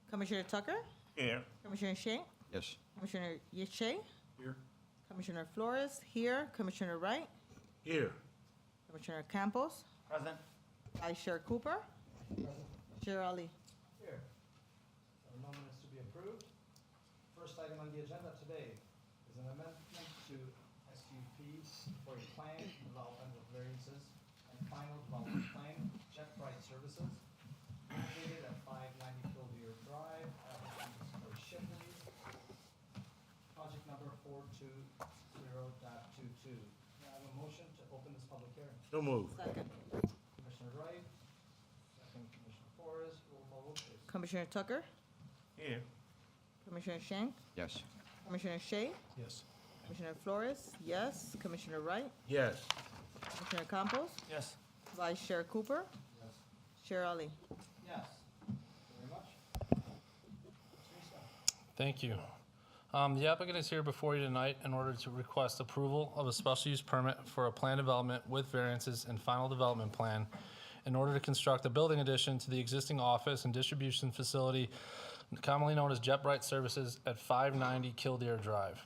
Commissioner Tucker, Here. Commissioner Shank, Yes. Commissioner Yache, Here. Commissioner Flores, here, Commissioner Wright, Here. Commissioner Campos, Present. Vice Chair Cooper, Chair Ali. Here. So the moment is to be approved. First item on the agenda today is an amendment to SUP for a plan development of variances and final development plan, Jet Bright Services, located at 590 Kildare Drive, applicant for Shipley, project number 420.22. May I have a motion to open this public hearing? So moved. Second. Commissioner Wright, second Commissioner Flores, roll call vote please. Commissioner Tucker, Here. Commissioner Shank, Yes. Commissioner Shea, Yes. Commissioner Flores, yes, Commissioner Wright, Yes. Commissioner Campos, Yes. Vice Chair Cooper, Yes. Chair Ali. Yes. Thank you very much. Teresa. Thank you. The applicant is here before you tonight in order to request approval of a special use permit for a plan development with variances and final development plan in order to construct a building addition to the existing office and distribution facility commonly known as Jet Bright Services at 590 Kildare Drive.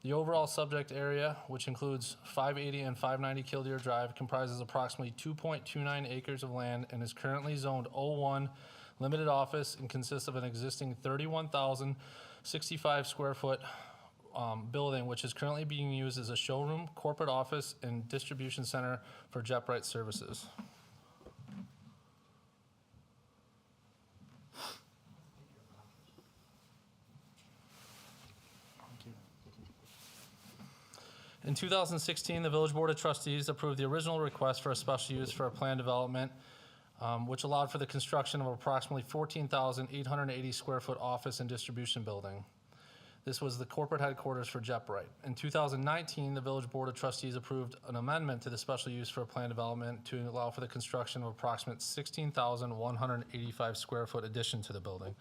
The overall subject area, which includes 580 and 590 Kildare Drive, comprises approximately 2.29 acres of land and is currently zoned O1 limited office and consists of an existing 31,065 square foot building, which is currently being used as a showroom, corporate office, and distribution center for Jet Bright Services. In 2016, the Village Board of Trustees approved the original request for a special use for a planned development, which allowed for the construction of approximately 14,880 square foot office and distribution building. This was the corporate headquarters for Jet Bright. In 2019, the Village Board of Trustees approved an amendment to the special use for a planned development to allow for the construction of approximate 16,185 square foot addition to the building.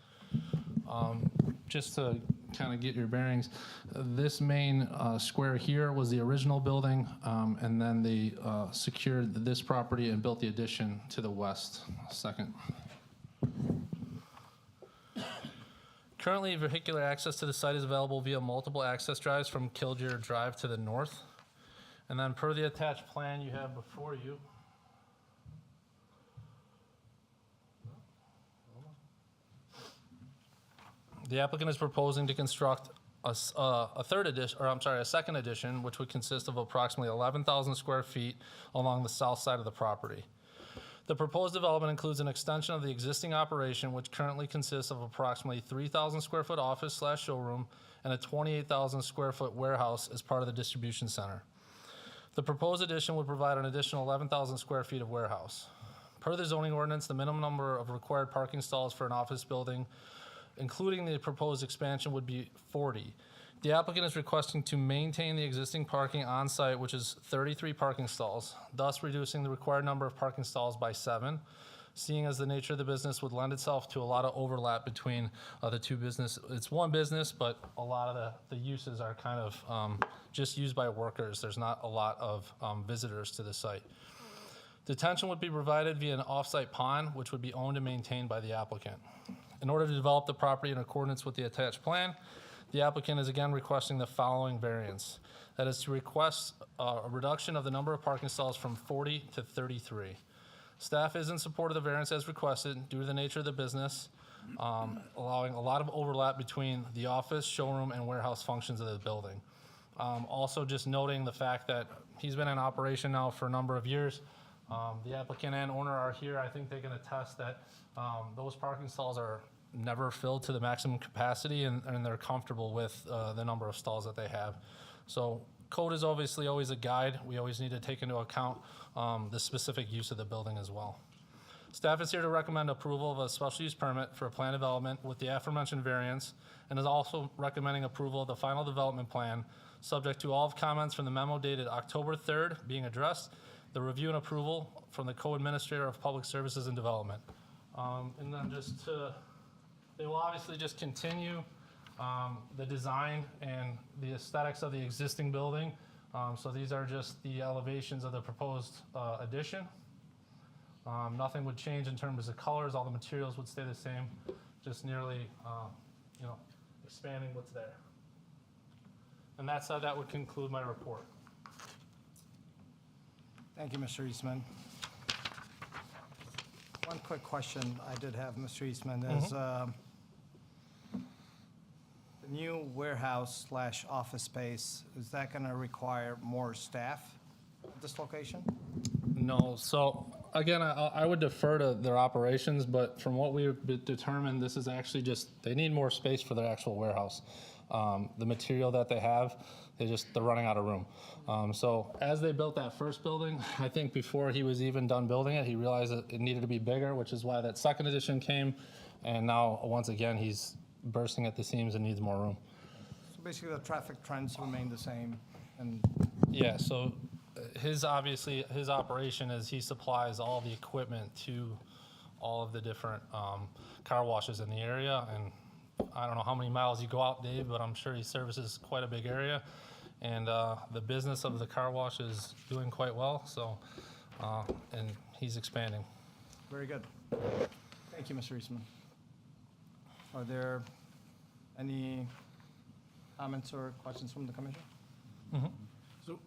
Just to kind of get your bearings, this main square here was the original building, and then they secured this property and built the addition to the west. Second. Currently, vehicular access to the site is available via multiple access drives from Kildare Drive to the north. And then per the attached plan you have before you, the applicant is proposing to construct a second addition, which would consist of approximately 11,000 square feet along the south side of the property. The proposed development includes an extension of the existing operation, which currently consists of approximately 3,000 square foot office / showroom and a 28,000 square foot warehouse as part of the distribution center. The proposed addition would provide an additional 11,000 square feet of warehouse. Per the zoning ordinance, the minimum number of required parking stalls for an office building, including the proposed expansion, would be 40. The applicant is requesting to maintain the existing parking on site, which is 33 parking stalls, thus reducing the required number of parking stalls by 7, seeing as the nature of the business would lend itself to a lot of overlap between the two businesses. It's one business, but a lot of the uses are kind of just used by workers. There's not a lot of visitors to the site. Detention would be provided via an off-site pond, which would be owned and maintained by the applicant. In order to develop the property in accordance with the attached plan, the applicant is again requesting the following variance. That is to request a reduction of the number of parking stalls from 40 to 33. Staff is in support of the variance as requested due to the nature of the business, allowing a lot of overlap between the office, showroom, and warehouse functions of the building. Also just noting the fact that he's been in operation now for a number of years. The applicant and owner are here. I think they can attest that those parking stalls are never filled to the maximum capacity, and they're comfortable with the number of stalls that they have. So code is obviously always a guide. We always need to take into account the specific use of the building as well. Staff is here to recommend approval of a special use permit for a plan development with the aforementioned variance, and is also recommending approval of the final development plan, subject to all of comments from the memo dated October 3rd being addressed, the review and approval from the Co-Administrator of Public Services and Development. And then they will obviously just continue the design and the aesthetics of the existing building. So these are just the elevations of the proposed addition. Nothing would change in terms of colors. All the materials would stay the same. just nearly, expanding what's there. And that would conclude my report. Thank you, Mr. Eastman. One quick question I did have, Mr. Eastman, is the new warehouse/office space, is that going to require more staff at this location? No, so again, I would defer to their operations, but from what we've determined, this is actually just, they need more space for their actual warehouse. The material that they have, they're running out of room. So as they built that first building, I think before he was even done building it, he realized that it needed to be bigger, which is why that second edition came. And now, once again, he's bursting at the seams and needs more room. So basically, the traffic trends remain the same, and Yeah, so his operation is he supplies all the equipment to all of the different car washes in the area. And I don't know how many miles you go out, Dave, but I'm sure he services quite a big area. And the business of the car wash is doing quite well, so, and he's expanding. very good. Thank you, Mr. Eastman. Are there any comments or questions from the commission? So,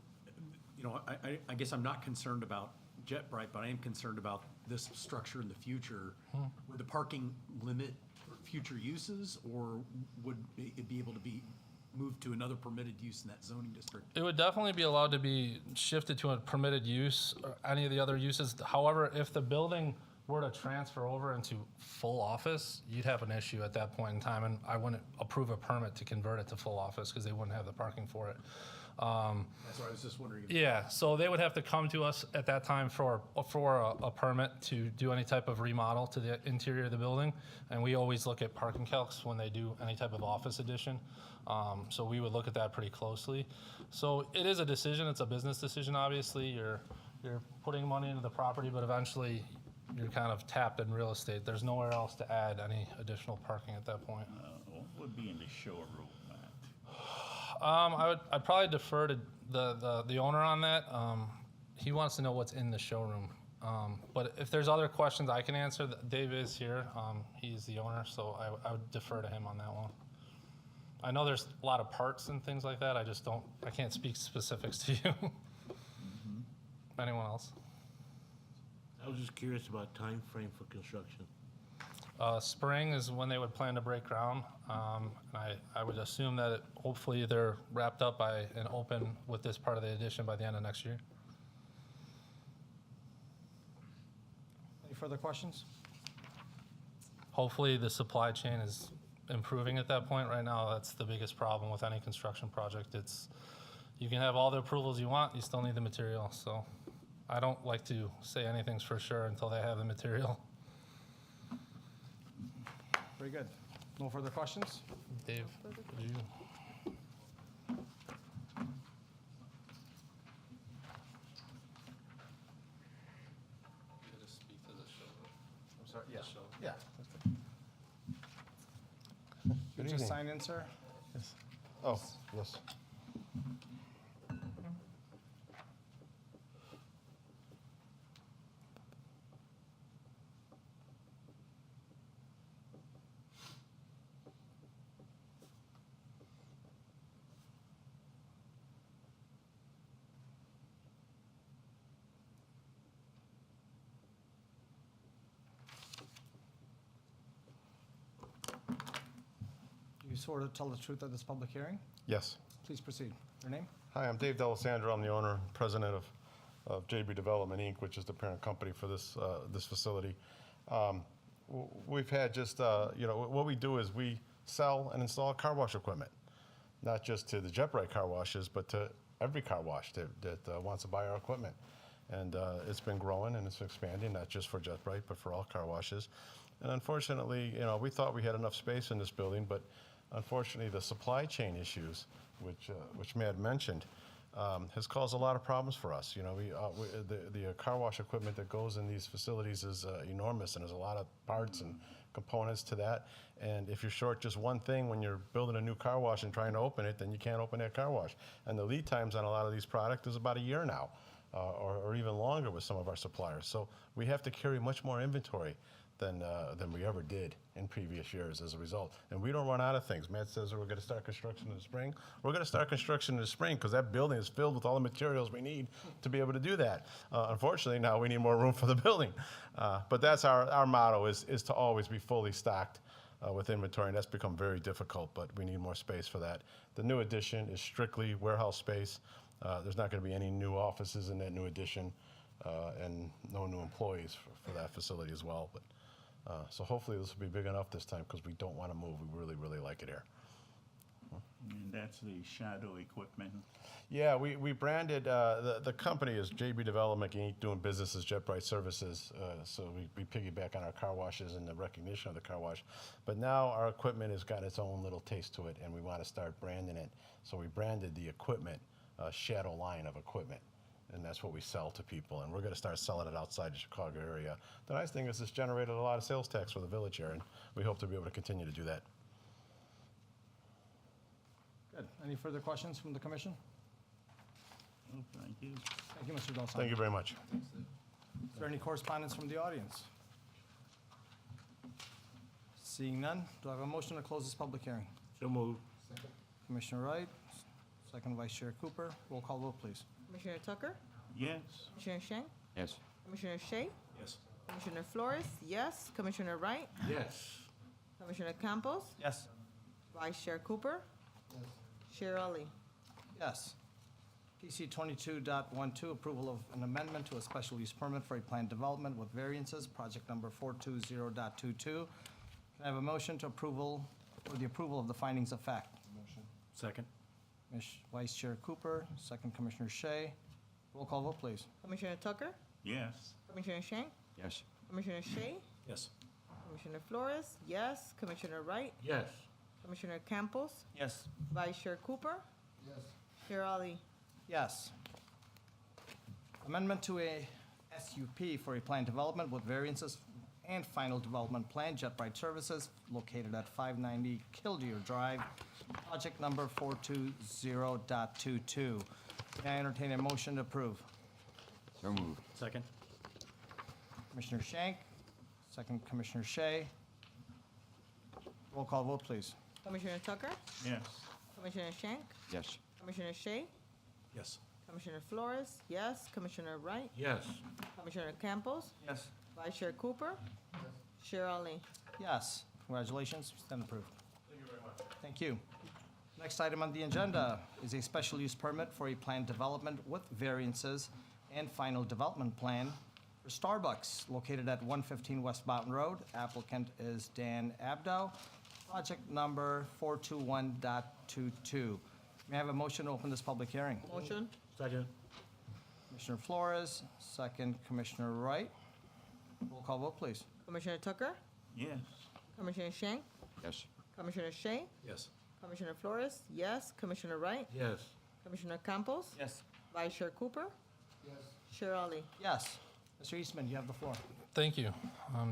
I guess I'm not concerned about JetBrite, but I am concerned about this structure in the future. Would the parking limit future uses, or would it be able to be moved to another permitted use in that zoning district? It would definitely be allowed to be shifted to a permitted use or any of the other uses. However, if the building were to transfer over into full office, you'd have an issue at that point in time, and I wouldn't approve a permit to convert it to full office because they wouldn't have the parking for it. That's why I was just wondering. Yeah, so they would have to come to us at that time for a permit to do any type of remodel to the interior of the building. And we always look at parking calcs when they do any type of office addition. So we would look at that pretty closely. So it is a decision, it's a business decision, obviously. You're putting money into the property, but eventually you're kind of tapped in real estate. There's nowhere else to add any additional parking at that point. What would be in the showroom, Matt? I'd probably defer to the owner on that. He wants to know what's in the showroom. But if there's other questions I can answer, Dave is here. He's the owner, so I would defer to him on that one. I know there's a lot of parts and things like that. I can't speak specifics to you. Anyone else? I was just curious about time frame for construction. Spring is when they would plan to break ground. And I would assume that hopefully they're wrapped up by and open with this part of the addition by the end of next year. Any further questions? Hopefully the supply chain is improving at that point. Right now, that's the biggest problem with any construction project. You can have all the approvals you want, you still need the material. So I don't like to say anything's for sure until they have the material. Very good. No further questions? Dave, would you? I'm sorry, yeah. Yeah. You just sign in, sir? Oh, yes. You sort of tell the truth at this public hearing? Yes. Please proceed. Your name? Hi, I'm Dave D'Alessandro. I'm the owner and president of JB Development, Inc., which is the parent company for this facility. We've had just, what we do is we sell and install car wash equipment, not just to the JetBrite car washes, but to every car wash that wants to buy our equipment. And it's been growing and it's expanding, not just for JetBrite, but for all car washes. And unfortunately, we thought we had enough space in this building, but unfortunately, the supply chain issues, which Matt mentioned, has caused a lot of problems for us. The car wash equipment that goes in these facilities is enormous, and there's a lot of parts and components to that. And if you're short just one thing when you're building a new car wash and trying to open it, then you can't open that car wash. And the lead times on a lot of these products is about a year now, or even longer with some of our suppliers. So we have to carry much more inventory than we ever did in previous years as a result. And we don't run out of things. Matt says we're going to start construction in the spring. We're going to start construction in the spring because that building is filled with all the materials we need to be able to do that. Unfortunately, now we need more room for the building. But that's our motto is to always be fully stocked with inventory, and that's become very difficult, but we need more space for that. The new addition is strictly warehouse space. There's not going to be any new offices in that new addition, and no new employees for that facility as well. But so hopefully this will be big enough this time because we don't want to move. We really, really like it here. And that's the shadow equipment. Yeah, we branded, the company is JB Development Inc., doing business as Jet Bright Services. So we piggyback on our car washes and the recognition of the car wash. But now our equipment has got its own little taste to it, and we want to start branding it. So we branded the equipment, Shadow line of equipment. And that's what we sell to people. And we're going to start selling it outside the Chicago area. The nice thing is it's generated a lot of sales tax for the village here, and we hope to be able to continue to do that. Good. Any further questions from the commission? Oh, thank you. Thank you, Mr. Dolson. Thank you very much. Is there any correspondence from the audience? Seeing none, do I have a motion to close this public hearing? So moved. Commissioner Wright, second Vice Chair Cooper. Roll call vote, please. Commissioner Tucker? Yes. Commissioner Schenk? Yes. Commissioner Shea? Yes. Commissioner Flores? Yes. Commissioner Wright? Yes. Commissioner Campos? Yes. Vice Chair Cooper? Chair Ali? Yes. PC 22.12, approval of an amendment to a special use permit for a planned development with variances, project number 420.22. Can I have a motion to approval, for the approval of the findings of fact? Second? Vice Chair Cooper, second Commissioner Shea. Roll call vote, please. Commissioner Tucker? Yes. Commissioner Schenk? Yes. Commissioner Shea? Yes. Commissioner Flores? Yes. Commissioner Wright? Yes. Commissioner Campos? Yes. Vice Chair Cooper? Yes. Chair Ali? Yes. Amendment to a SUP for a planned development with variances and final development plan, Jet Bright Services, located at 590 Killdeer Drive, project number 420.22. May I entertain a motion to approve? So moved. Second? Commissioner Schenk, second Commissioner Shea. Roll call vote, please. Commissioner Tucker? Yes. Commissioner Schenk? Yes. Commissioner Shea? Yes. Commissioner Flores? Yes. Commissioner Wright? Yes. Commissioner Campos? Yes. Vice Chair Cooper? Chair Ali? Yes. Congratulations, stand approved. Thank you very much. Thank you. Next item on the agenda is a special use permit for a planned development with variances and final development plan for Starbucks located at 115 West Mountain Road. Applicant is Dan Abdo. Project number 421.22. May I have a motion to open this public hearing? Motion? Second. Commissioner Flores, second Commissioner Wright. Roll call vote, please. Commissioner Tucker? Yes. Commissioner Schenk? Yes. Commissioner Shea? Yes. Commissioner Flores? Yes. Commissioner Wright? Yes. Commissioner Campos? Yes. Vice Chair Cooper? Yes. Chair Ali? Yes. Mr. Eastman, you have the floor. Thank you.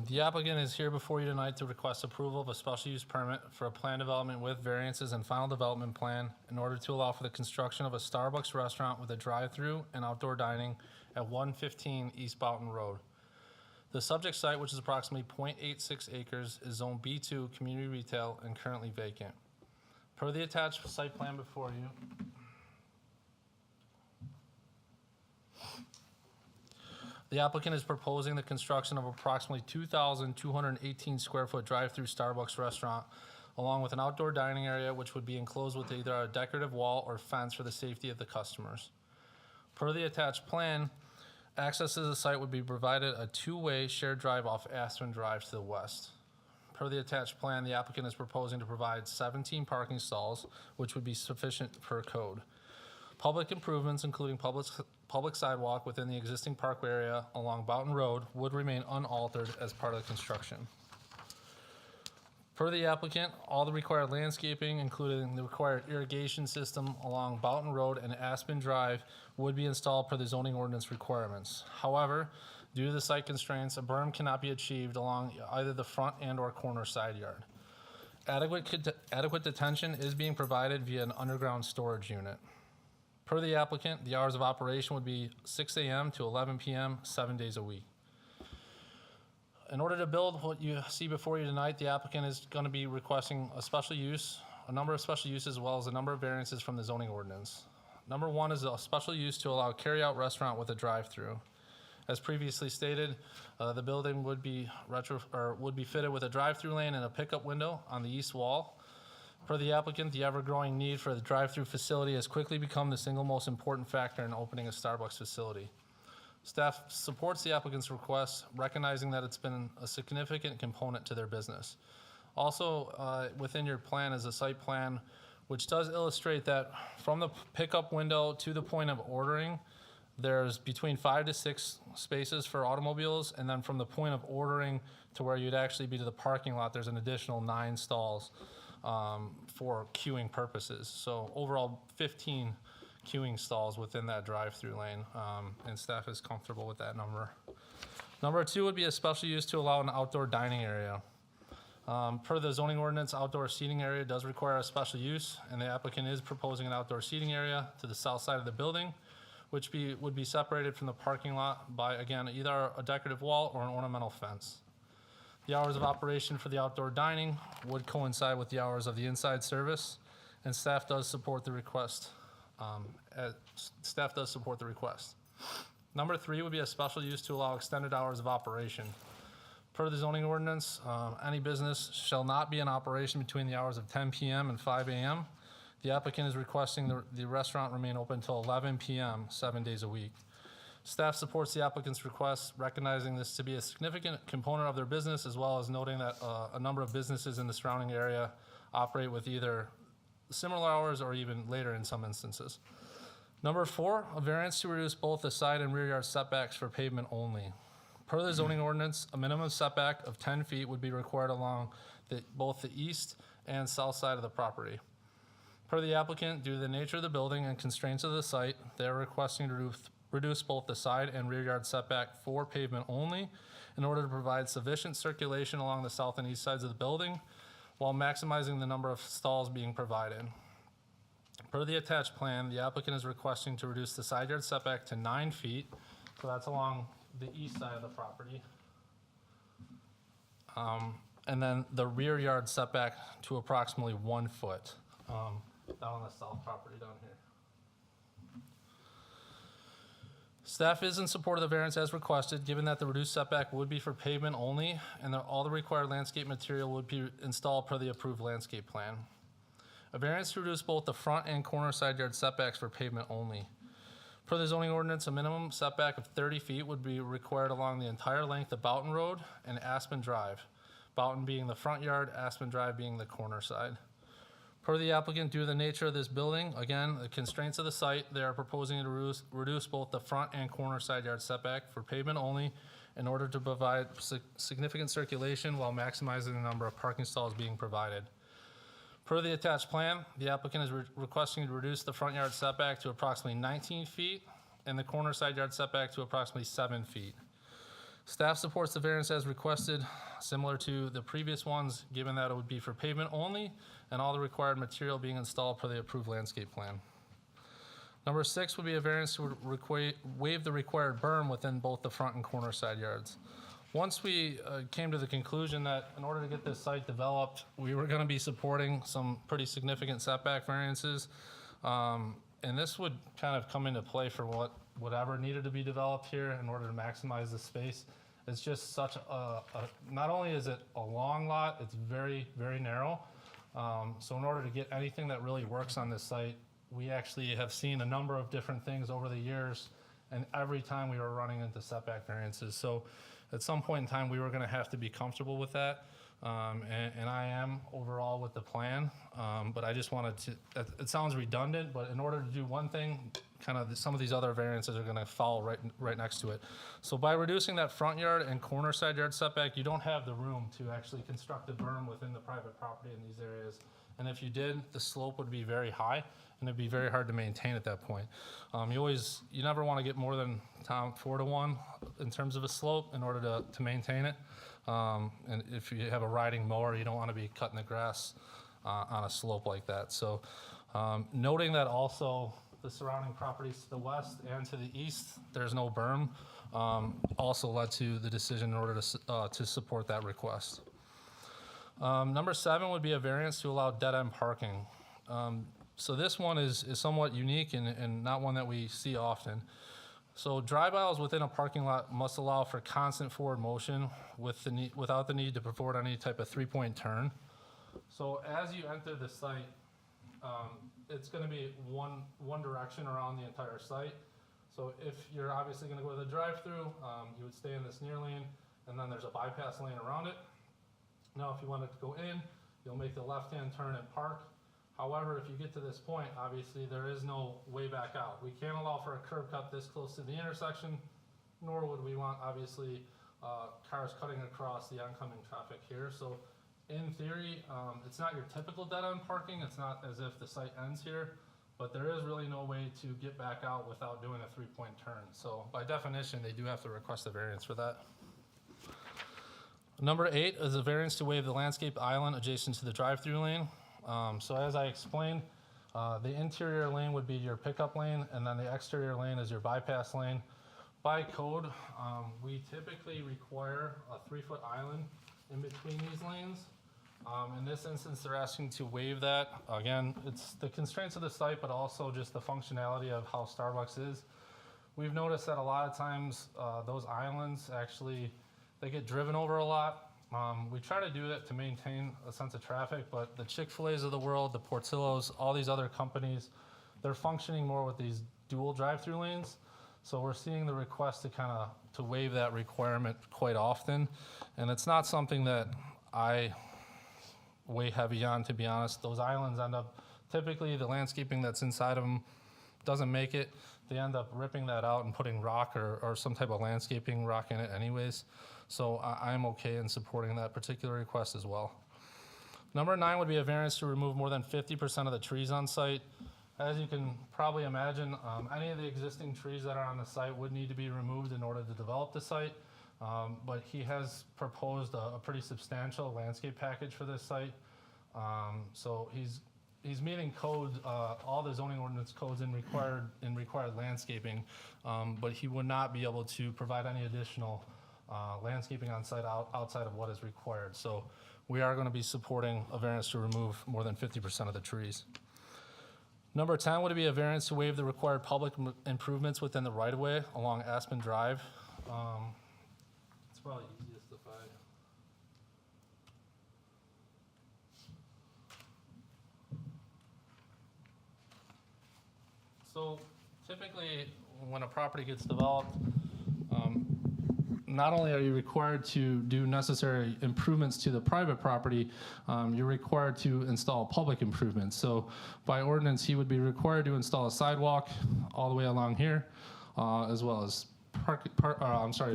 The applicant is here before you tonight to request approval of a special use permit for a planned development with variances and final development plan in order to allow for the construction of a Starbucks restaurant with a drive-through and outdoor dining at 115 East Boughton Road. The subject site, which is approximately 0.86 acres, is Zone B2 Community Retail and currently vacant. Per the attached site plan before you, the applicant is proposing the construction of approximately 2,218 square foot drive-through Starbucks restaurant, along with an outdoor dining area which would be enclosed with either a decorative wall or fence for the safety of the customers. Per the attached plan, access to the site would be provided a two-way shared drive off Aspen Drive to the west. Per the attached plan, the applicant is proposing to provide 17 parking stalls, which would be sufficient per code. Public improvements, including public sidewalk within the existing parkway area along Boughton Road, would remain unaltered as part of the construction. Per the applicant, all the required landscaping, including the required irrigation system along Boughton Road and Aspen Drive, would be installed per the zoning ordinance requirements. However, due to the site constraints, a berm cannot be achieved along either the front and/or corner side yard. Adequate detention is being provided via an underground storage unit. Per the applicant, the hours of operation would be 6 a.m. to 11 p.m., 7 days a week. In order to build what you see before you tonight, the applicant is going to be requesting a special use, a number of special uses, as well as a number of variances from the zoning ordinance. Number one is a special use to allow carry-out restaurant with a drive-through. As previously stated, the building would be fitted with a drive-through lane and a pickup window on the east wall. Per the applicant, the ever-growing need for the drive-through facility has quickly become the single most important factor in opening a Starbucks facility. Staff supports the applicant's request, recognizing that it's been a significant component to their business. Also, within your plan is a site plan, which does illustrate that from the pickup window to the point of ordering, there's between 5 to 6 spaces for automobiles, and then from the point of ordering to where you'd actually be to the parking lot, there's an additional 9 stalls for queuing purposes. So overall, 15 queuing stalls within that drive-through lane, and staff is comfortable with that number. Number 2 would be a special use to allow an outdoor dining area. Per the zoning ordinance, outdoor seating area does require a special use, and the applicant is proposing an outdoor seating area to the south side of the building, which would be separated from the parking lot by, again, either a decorative wall or an ornamental fence. The hours of operation for the outdoor dining would coincide with the hours of the inside service, and staff does support the request. Number 3 would be a special use to allow extended hours of operation. Per the zoning ordinance, any business shall not be in operation between the hours of 10 p.m. and 5 a.m. The applicant is requesting the restaurant remain open until 11 p.m., 7 days a week. Staff supports the applicant's request, recognizing this to be a significant component of their business, as well as noting that a number of businesses in the surrounding area operate with either similar hours or even later in some instances. Number 4, a variance to reduce both the side and rear yard setbacks for pavement only. Per the zoning ordinance, a minimum setback of 10 feet would be required along both the east and south side of the property. Per the applicant, due to the nature of the building and constraints of the site, they are requesting to reduce both the side and rear yard setback for pavement only in order to provide sufficient circulation along the south and east sides of the building while maximizing the number of stalls being provided. Per the attached plan, the applicant is requesting to reduce the side yard setback to 9 feet, so that's along the east side of the property. And then the rear yard setback to approximately 1 foot down on the south property down here. Staff is in support of the variance as requested, given that the reduced setback would be for pavement only, and that all the required landscape material would be installed per the approved landscape plan. A variance to reduce both the front and corner side yard setbacks for pavement only. Per the zoning ordinance, a minimum setback of 30 feet would be required along the entire length of Boughton Road and Aspen Drive, Boughton being the front yard, Aspen Drive being the corner side. Per the applicant, due to the nature of this building, again, the constraints of the site, they are proposing to reduce both the front and corner side yard setback for pavement only in order to provide significant circulation while maximizing the number of parking stalls being provided. Per the attached plan, the applicant is requesting to reduce the front yard setback to approximately 19 feet and the corner side yard setback to approximately 7 feet. Staff supports the variance as requested, similar to the previous ones, given that it would be for pavement only and all the required material being installed per the approved landscape plan. Number 6 would be a variance to waive the required berm within both the front and corner side yards. Once we came to the conclusion that in order to get this site developed, we were going to be supporting some pretty significant setback variances, and this would kind of come into play for whatever needed to be developed here in order to maximize the space. It's just such not only is it a long lot, it's very, very narrow. So in order to get anything that really works on this site, we actually have seen a number of different things over the years, and every time we were running into setback variances. So at some point in time, we were going to have to be comfortable with that, and I am overall with the plan, but I just wanted to, it sounds redundant, but in order to do one thing, kind of some of these other variances are going to follow right next to it. So by reducing that front yard and corner side yard setback, you don't have the room to actually construct a berm within the private property in these areas. And if you did, the slope would be very high, and it'd be very hard to maintain at that point. You never want to get more than 4 to 1 in terms of a slope in order to maintain it. And if you have a riding mower, you don't want to be cutting the grass on a slope like that. So noting that also the surrounding properties to the west and to the east, there's no berm, also led to the decision in order to support that request. Number 7 would be a variance to allow dead-end parking. So this one is somewhat unique and not one that we see often. So drive aisles within a parking lot must allow for constant forward motion without the need to perform any type of three-point turn. So as you enter the site, it's going to be one direction around the entire site. So if you're obviously going to go to the drive-through, you would stay in this near lane, and then there's a bypass lane around it. Now, if you wanted to go in, you'll make the left-hand turn and park. However, if you get to this point, obviously there is no way back out. We can't allow for a curb cut this close to the intersection, nor would we want, obviously, cars cutting across the oncoming traffic here. So in theory, it's not your typical dead-end parking. It's not as if the site ends here, but there is really no way to get back out without doing a three-point turn. So by definition, they do have to request a variance for that. Number 8 is a variance to waive the landscape island adjacent to the drive-through lane. So as I explained, the interior lane would be your pickup lane, and then the exterior lane is your bypass lane. By code, we typically require a 3-foot island in between these lanes. In this instance, they're asking to waive that. Again, it's the constraints of the site, but also just the functionality of how Starbucks is. We've noticed that a lot of times those islands actually, they get driven over a lot. We try to do that to maintain a sense of traffic, but the Chick-fil-A's of the world, the Portillo's, all these other companies, they're functioning more with these dual drive-through lanes. So we're seeing the request to waive that requirement quite often. And it's not something that I weigh heavy on, to be honest. Those islands end up, typically the landscaping that's inside of them doesn't make it. They end up ripping that out and putting rock or some type of landscaping rock in it anyways. So I'm okay in supporting that particular request as well. Number 9 would be a variance to remove more than 50% of the trees on site. As you can probably imagine, any of the existing trees that are on the site would need to be removed in order to develop the site. But he has proposed a pretty substantial landscape package for this site. So he's meeting code, all the zoning ordinance codes in required landscaping, but he would not be able to provide any additional landscaping on site outside of what is required. So we are going to be supporting a variance to remove more than 50% of the trees. Number 10 would be a variance to waive the required public improvements within the right-of-way along Aspen Drive. It's probably easiest if I... So typically, when a property gets developed, not only are you required to do necessary improvements to the private property, you're required to install public improvements. So by ordinance, he would be required to install a sidewalk all the way along here, as well as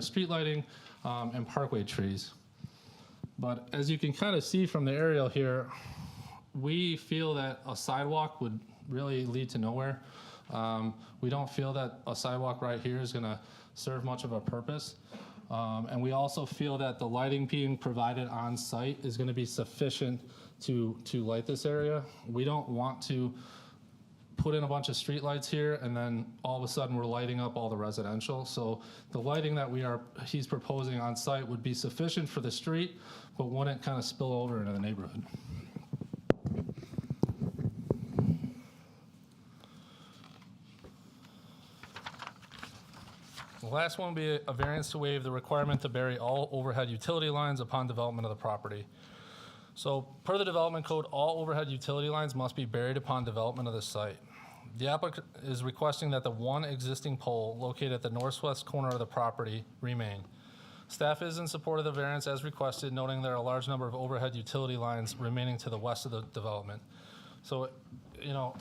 street lighting and parkway trees. But as you can kind of see from the aerial here, we feel that a sidewalk would really lead to nowhere. We don't feel that a sidewalk right here is going to serve much of a purpose. And we also feel that the lighting being provided on site is going to be sufficient to light this area. We don't want to put in a bunch of street lights here and then all of a sudden we're lighting up all the residential. So the lighting that he's proposing on site would be sufficient for the street, but wouldn't kind of spill over into the neighborhood. The last one would be a variance to waive the requirement to bury all overhead utility lines upon development of the property. So per the development code, all overhead utility lines must be buried upon development of the site. The applicant is requesting that the one existing pole located at the northwest corner of the property remain. Staff is in support of the variance as requested, noting there are a large number of overhead utility lines remaining to the west of the development. So,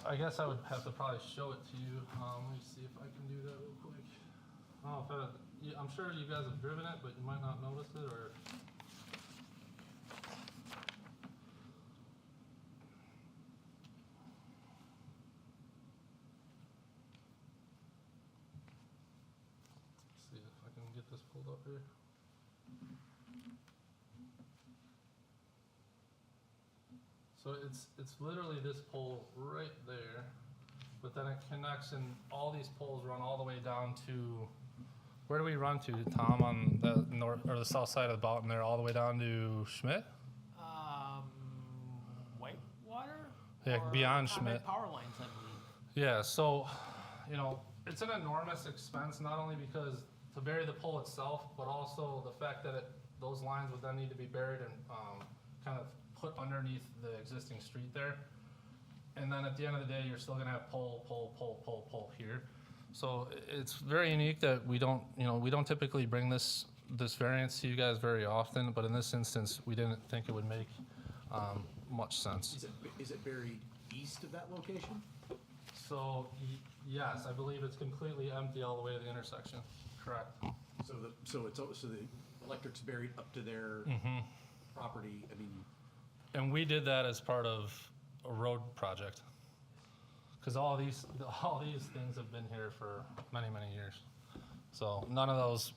I guess I would have to probably show it to you. Let me see if I can do that real quick. I'm sure you guys have driven it, but you might not notice it, or... Let's see if I can get this pulled up here. So it's literally this pole right there. but then it connects and all these poles run all the way down to, where do we run to, Tom, on the north, or the south side of the mountain there, all the way down to Schmidt? Whitewater? Yeah, Or beyond Conrad Schmidt. Power lines, I believe. Yeah, so, you know, it's an enormous expense, not only because to bury the pole itself, but also the fact that those lines would then need to be buried and kind of put underneath the existing street there. And then at the end of the day, you're still gonna have pole here. So it's very unique that we don't, you know, we don't typically bring this variance to you guys very often, but in this instance, we didn't think it would make much sense. Is it buried east of that location? So, yes, I believe it's completely empty all the way to the intersection. Correct. So the electric's buried up to their property, I mean, And we did that as part of a road project. Because all these things have been here for many, many years. So none of those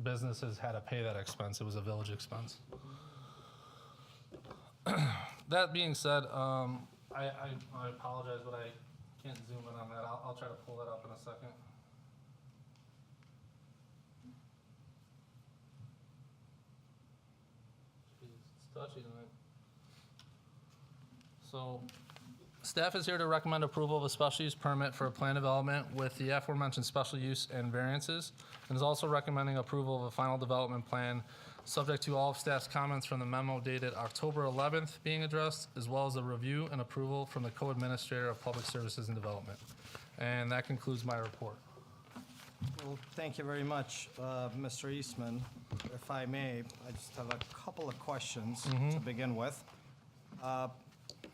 businesses had to pay that expense. It was a village expense. That being said, I apologize, but I can't zoom in on that. I'll try to pull that up in a second. Jeez, it's touchy tonight. So, staff is here to recommend approval of a special use permit for a plan development with the aforementioned special use and variances, and is also recommending approval of a final development plan, subject to all of staff's comments from the memo dated October 11th being addressed, as well as a review and approval from the co-administrator of Public Services and Development. And that concludes my report. Well, thank you very much, Mr. Eastman. If I may, I just have a couple of questions to begin with.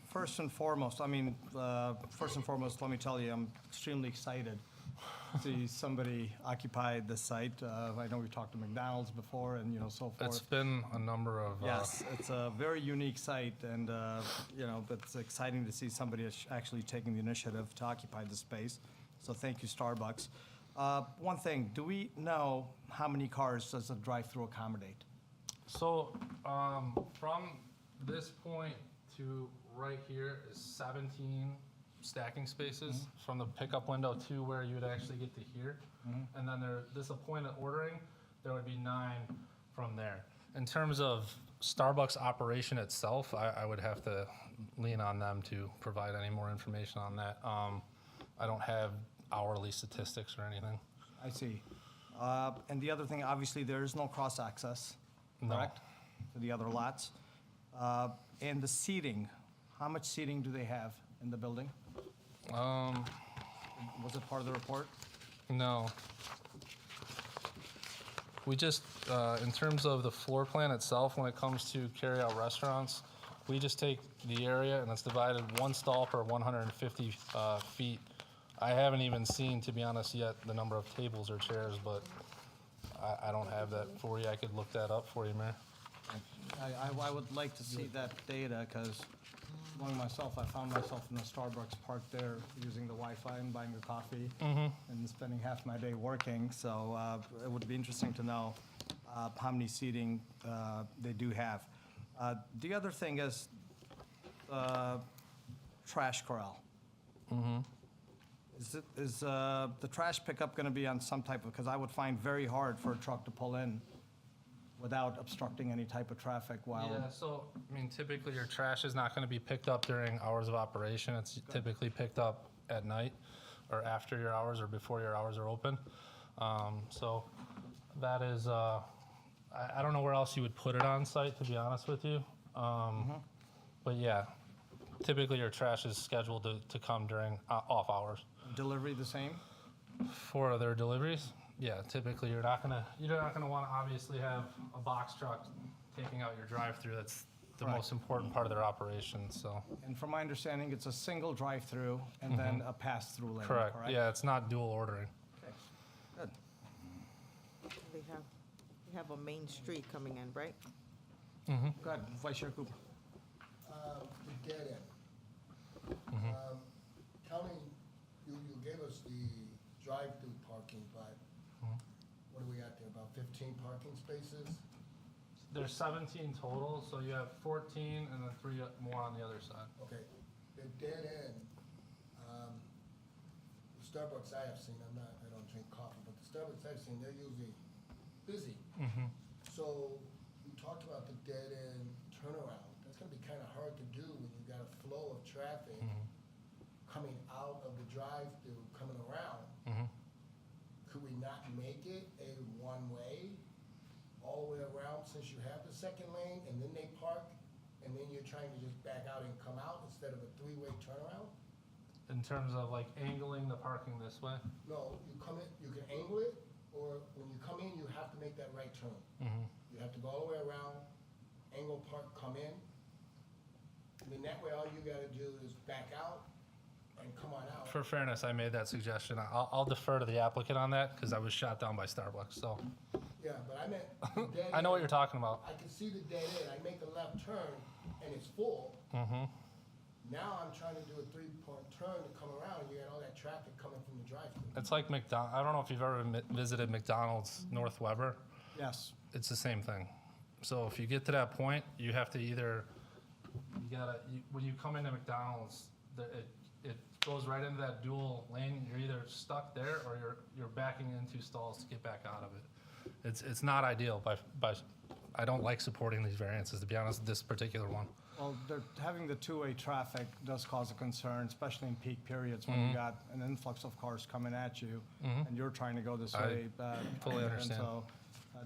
First and foremost, let me tell you, I'm extremely excited to see somebody occupy this site. I know we talked to McDonald's before and, so forth. It's been a number of, Yes, it's a very unique site, and, it's exciting to see somebody actually taking the initiative to occupy the space. So thank you, Starbucks. One thing, do we know how many cars does a drive-through accommodate? So, from this point to right here is 17 stacking spaces from the pickup window to where you would actually get to here. And then this appointed ordering, there would be 9 from there. In terms of Starbucks operation itself, I would have to lean on them to provide any more information on that. I don't have hourly statistics or anything. I see. And the other thing, obviously, there is no cross-access, No. correct, to the other lots? And the seating, how much seating do they have in the building? Was it part of the report? No. We just, in terms of the floor plan itself, when it comes to carry-out restaurants, we just take the area and it's divided one stall per 150 feet. I haven't even seen, to be honest, yet the number of tables or chairs, but I don't have that for you. I could look that up for you, Mayor. I would like to see that data, because knowing myself, I found myself in a Starbucks parked there using the Wi-Fi and buying the coffee and spending half my day working. So it would be interesting to know how many seating they do have. The other thing is trash corral. Is the trash pickup going to be on some type of, because I would find very hard for a truck to pull in without obstructing any type of traffic while. Yeah, so, I mean, typically your trash is not gonna be picked up during hours of operation. It's typically picked up at night or after your hours or before your hours are open. So that is, I don't know where else you would put it on site, to be honest with you. But yeah, typically your trash is scheduled to come during off hours. Delivery the same? For their deliveries, yeah, typically you're not gonna want to obviously have a box truck taking out your drive-through. That's the Correct. most important part of their operation, so. And from my understanding, it's a single drive-through and then a pass-through lane, correct? Correct, yeah, it's not dual ordering. Okay, good. They have a main street coming in, right? Go ahead, Vice Chair Cooper. The dead end. Counting, you gave us the drive-through parking, but what are we at there, about 15 parking spaces? There's 17 total, so you have 14 and then 3 more on the other side. Okay, the dead end, Starbucks I have seen, I don't drink coffee, but the Starbucks I've seen, they're usually busy. So we talked about the dead end turnaround. That's gonna be kinda hard to do when you've got a flow of traffic coming out of the drive-through, coming around. Could we not make it a one-way all the way around since you have the second lane and then they park and then you're trying to just back out and come out instead of a three-way turnaround? In terms of like angling the parking this way? No, you come in, you can angle it, or when you come in, you have to make that right turn. You have to go all the way around, angle park, come in. I mean, that way all you gotta do is back out and come on out. For fairness, I made that suggestion. I'll defer to the applicant on that because I was shot down by Starbucks, so. Yeah, but I meant the dead I know what end. you're talking about. I can see the dead end, I make a left turn and it's full. Now I'm trying to do a three-point turn to come around, and you got all that traffic coming from the drive-through. It's like I don't know if you've ever visited McDonald's North Weber. Yes. It's the same thing. So if you get to that point, you have to either, when you come into McDonald's, it goes right into that dual lane. You're either stuck there or you're backing into stalls to get back out of it. It's not ideal, I don't like supporting these variances, to be honest, this particular one. Well, having the two-way traffic does cause a concern, especially in peak periods when you got an influx of cars coming at you and you're trying to go this I way. fully and understand. so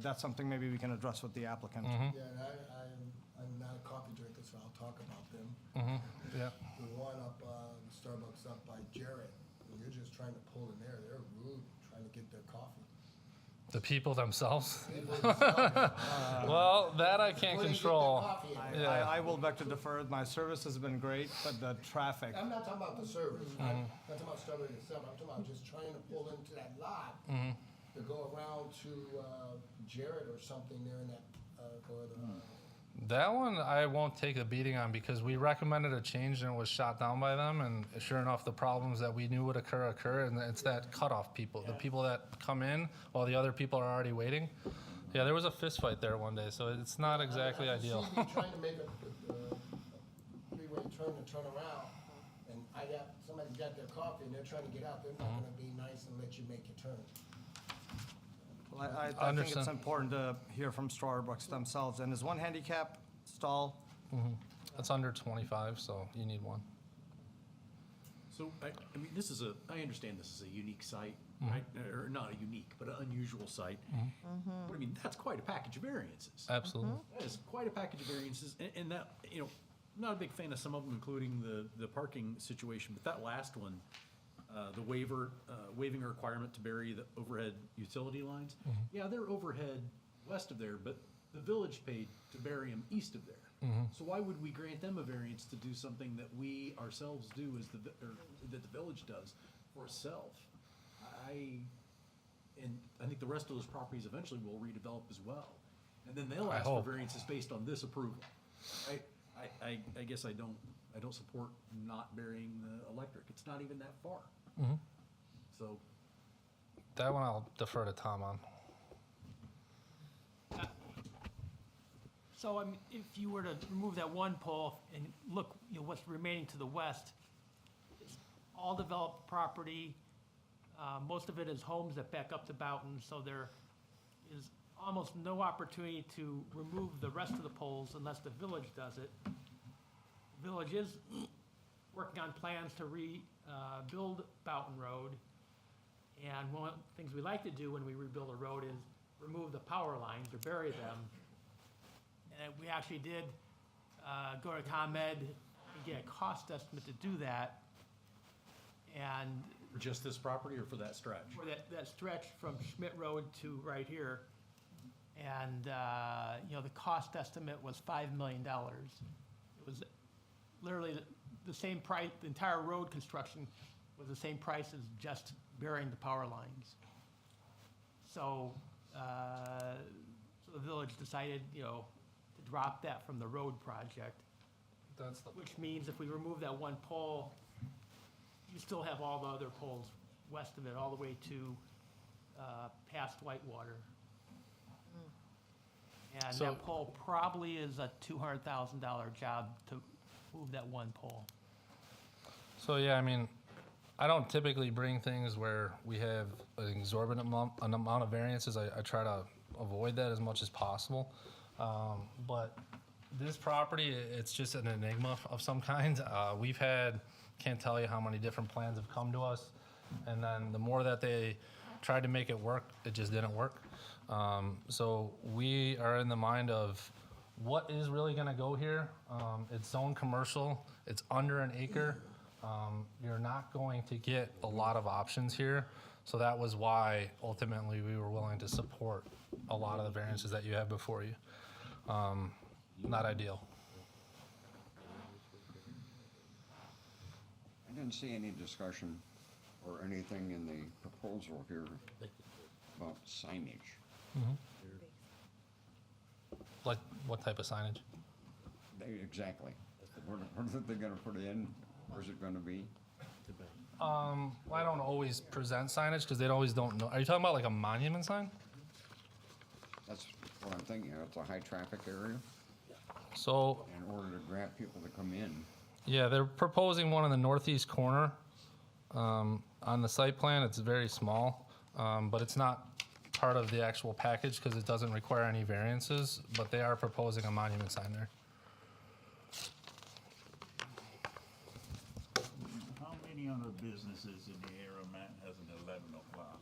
that's something maybe we can address with the applicant. Yeah, and I'm not a coffee drinker, so I'll talk about them. Yeah. The one up, Starbucks up by Jarrett, when you're just trying to pull in there, they're rude, trying to get their coffee. The people themselves? People themselves, Well, that I can't before they get their control. coffee in. Yeah. I will beg to defer. My service has been great, but the traffic, I'm not talking about the service, I'm not talking about Starbucks itself, I'm talking about just trying to pull into that lot to go around to, Jarrett or something there in that, or the, That one I won't take a beating on because we recommended a change and it was shot down by them. And sure enough, the problems that we knew would occur. And it's that cutoff people, the people that come in while the other people are already waiting. Yeah, there was a fist fight there one day, so it's not exactly I ideal. see you trying to make a three-way turn to turn around, and somebody's got their coffee and they're trying to get out, they're not gonna be nice and let you make your turn. well, I think Understand. it's important to hear from Starbucks themselves. And is one handicap stall? It's under 25, so you need one. So, I mean, I understand this is a unique site, right? Or not a unique, but an unusual site. But I mean, that's quite a package of variances. Absolutely. That is quite a package of variances, and that, I'm not a big fan of some of them, including the parking situation, but that last one, the waiving a requirement to bury the overhead utility lines. Yeah, they're overhead west of there, but the village paid to bury them east of there. So why would we grant them a variance to do something that we ourselves do or that the village does for itself? I think the rest of those properties eventually will redevelop as well. And then they'll I ask for hope. variances based on this approval. I guess I don't support not burying the electric. It's not even that far. So, That one I'll defer to Tom on. So, I mean, if you were to remove that one pole and look, what's remaining to the west, it's all developed property. Most of it is homes that back up to Boughton, so there is almost no opportunity to remove the rest of the poles unless the village does it. Village is working on plans to rebuild Boughton Road. And one of the things we like to do when we rebuild a road is remove the power lines or bury them. And we actually did go to ComEd and get a cost estimate to do that. And for just this property or for that stretch? for that stretch from Schmidt Road to right here. And, the cost estimate was $5 million. It was literally the same price, the entire road construction was the same price as just burying the power lines. So, so the village decided, to drop that from the road project, That's the which means if we remove that one pole, you still have all the other poles west of it, all the way to past Whitewater. And So- that pole probably is a $200,000 job to move that one pole. So yeah, I mean, I don't typically bring things where we have an exorbitant amount of variances. I try to avoid that as much as possible. But this property, it's just an enigma of some kind. We've had, can't tell you how many different plans have come to us. And then the more that they tried to make it work, it just didn't work. So we are in the mind of what is really gonna go here. It's zone commercial, it's under an acre. You're not going to get a lot of options here. So that was why ultimately we were willing to support a lot of the variances that you have before you. Not ideal. I didn't see any discussion or anything in the proposal here about signage. Like what type of signage? Exactly. Where are they gonna put it in? Where's it gonna be? I don't always present signage because they always don't know. Are you talking about like a monument sign? That's what I'm thinking. It's a high traffic area So, in order to grab people to come in. yeah, they're proposing one in the northeast corner. On the site plan, it's very small, but it's not part of the actual package because it doesn't require any variances, but they are proposing a monument sign there. How many other businesses in the area, Matt, has an 11 o'clock?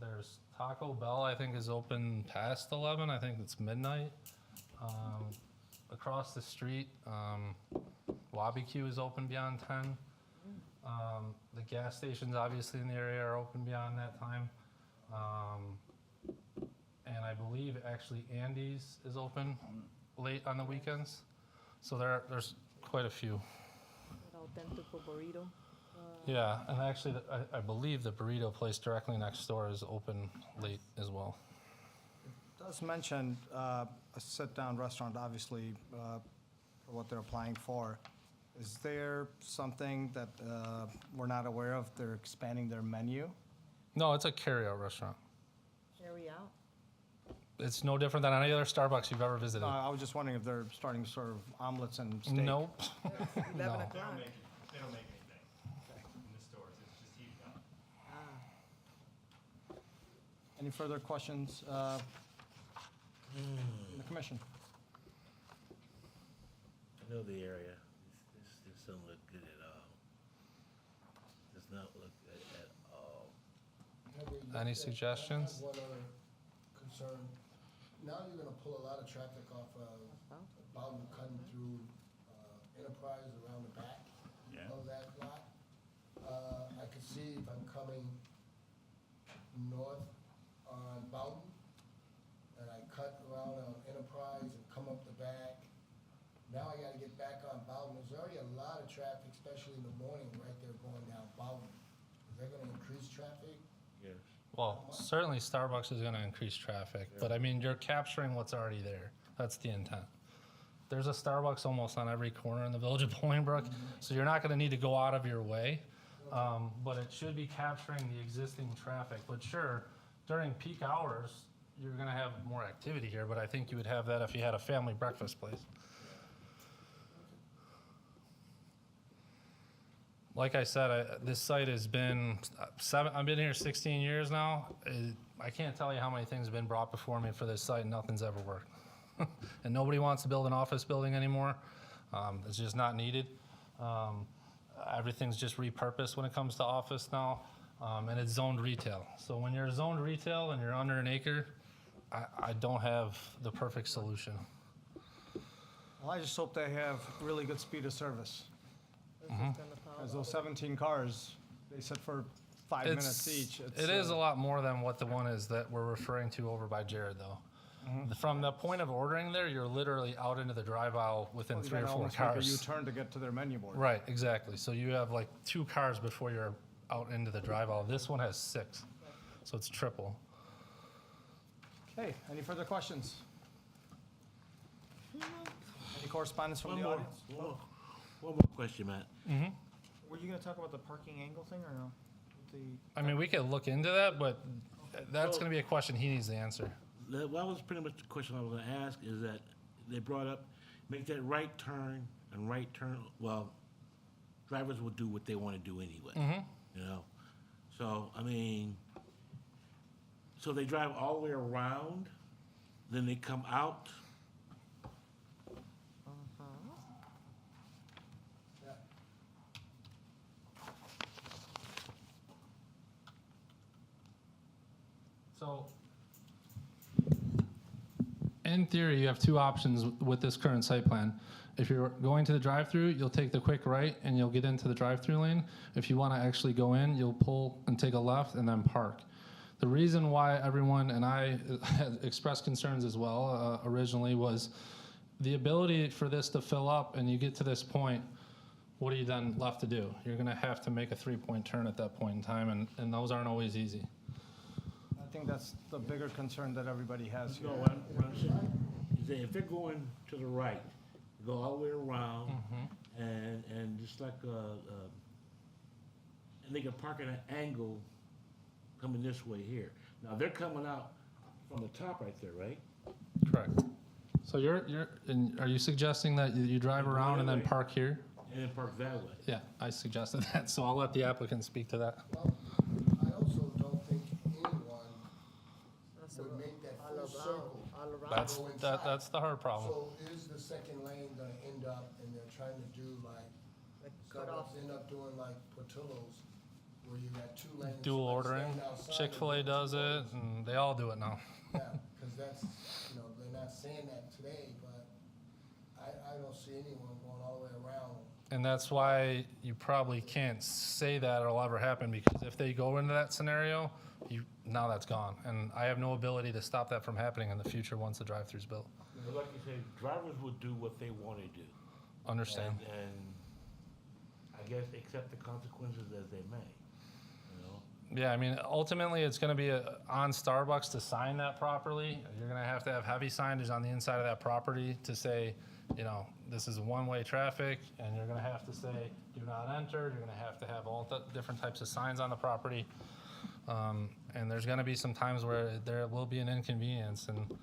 There's Taco Bell, I think, is open past 11. I think it's midnight. Across the street, Wabi Q is open beyond 10. The gas stations, obviously, in the area are open beyond that time. And I believe actually Andy's is open late on the weekends. So there's quite a few. Authentico burrito. Yeah, and actually, I believe the burrito place directly next door is open late as well. It does mention a sit-down restaurant, obviously, for what they're applying for. Is there something that we're not aware of? They're expanding their menu? No, it's a carryout restaurant. Carry out. It's no different than any other Starbucks you've ever visited. I was just wondering if they're starting sort of omelets and steak. Nope. 11 No. o'clock. They don't make anything in the stores, it's just heated up. Ah. Any further questions from the commission? I know the area. This doesn't look good at all. Does not look good at all. Any suggestions? I have one other concern. Now you're gonna pull a lot of traffic off of Bowden cutting through Enterprise around the back Yeah. of that lot. I can see if I'm coming north on Bowden, and I cut around on Enterprise and come up the back. Now I gotta get back on Bowden. There's already a lot of traffic, especially in the morning, right there going down Bowden. Is that gonna increase traffic? Yes. Well, certainly Starbucks is going to increase traffic, but I mean, you're capturing what's already there. That's the intent. There's a Starbucks almost on every corner in the village of Bolingbrook, so you're not going to need to go out of your way. But it should be capturing the existing traffic. But sure, during peak hours, you're going to have more activity here, but I think you would have that if you had a family breakfast place. Like I said, this site has been I've been here 16 years now. I can't tell you how many things have been brought before me for this site, and nothing's ever worked. And nobody wants to build an office building anymore. It's just not needed. Everything's just repurposed when it comes to office now, and it's zoned retail. So when you're zoned retail and you're under an acre, I don't have the perfect solution. Well, I just hope they have really good speed of service. This is gonna follow. As those 17 cars, they sit for 5 minutes each. It is a lot more than what the one is that we're referring to over by Jared, though. From the point of ordering there, you're literally out into the drive aisle within You 3 or gotta 4 almost make a cars. U-turn to get to their menu board. Right, exactly. So you have like 2 cars before you're out into the drive aisle. This one has 6, so it's triple. Okay, any further questions? Any correspondence from One the more, audience? one more question, Matt. Were you gonna talk about the parking angle thing or no? I mean, we could look into that, but that's going to be a question he needs to answer. That was pretty much the question I was gonna ask, is that they brought up, make that right turn and right turn, well, drivers will do what they want to do anyway, you know? So, I mean, so they drive all the way around, then they come out. Yeah. So, in theory, you have two options with this current site plan. If you're going to the drive-through, you'll take the quick right and you'll get into the drive-through lane. If you want to actually go in, you'll pull and take a left and then park. The reason why everyone, and I had expressed concerns as well originally, was the ability for this to fill up and you get to this point, what are you then left to do? You're going to have to make a 3-point turn at that point in time, and those aren't always easy. I think that's the bigger concern that everybody has here. No, what I'm saying is that if they're going to the right, go all the way around, and just like, and they can park at an angle coming this way here. Now, they're coming out from the top right there, right? Correct. So and are you suggesting that you drive around and then park here? And then park that way. Yeah, I suggested that, so I'll let the applicant speak to that. Well, I also don't think anyone would make that full circle. That's, go inside. that's the hard problem. So is the second lane gonna end up, and they're trying to do like, cut off. end up doing like Portillo's, where you got 2 lanes. Dual like, ordering, staying outside Chick-fil-A and does it, Portillo's. and they all do it now. Yeah, because that's, they're not saying that today, but I don't see anyone going all the way around. And that's why you probably can't say that it'll ever happen, because if they go into that scenario, now that's gone. And I have no ability to stop that from happening in the future once the drive-through's built. But like you say, drivers will do what they want to do. Understand? And I guess accept the consequences as they may, you know? Yeah, I mean, ultimately, it's gonna be on Starbucks to sign that properly. You're gonna have to have heavy signage on the inside of that property to say, this is one-way traffic, and you're gonna have to say, do not enter. You're gonna have to have all the different types of signs on the property. And there's gonna be some times where there will be an inconvenience, and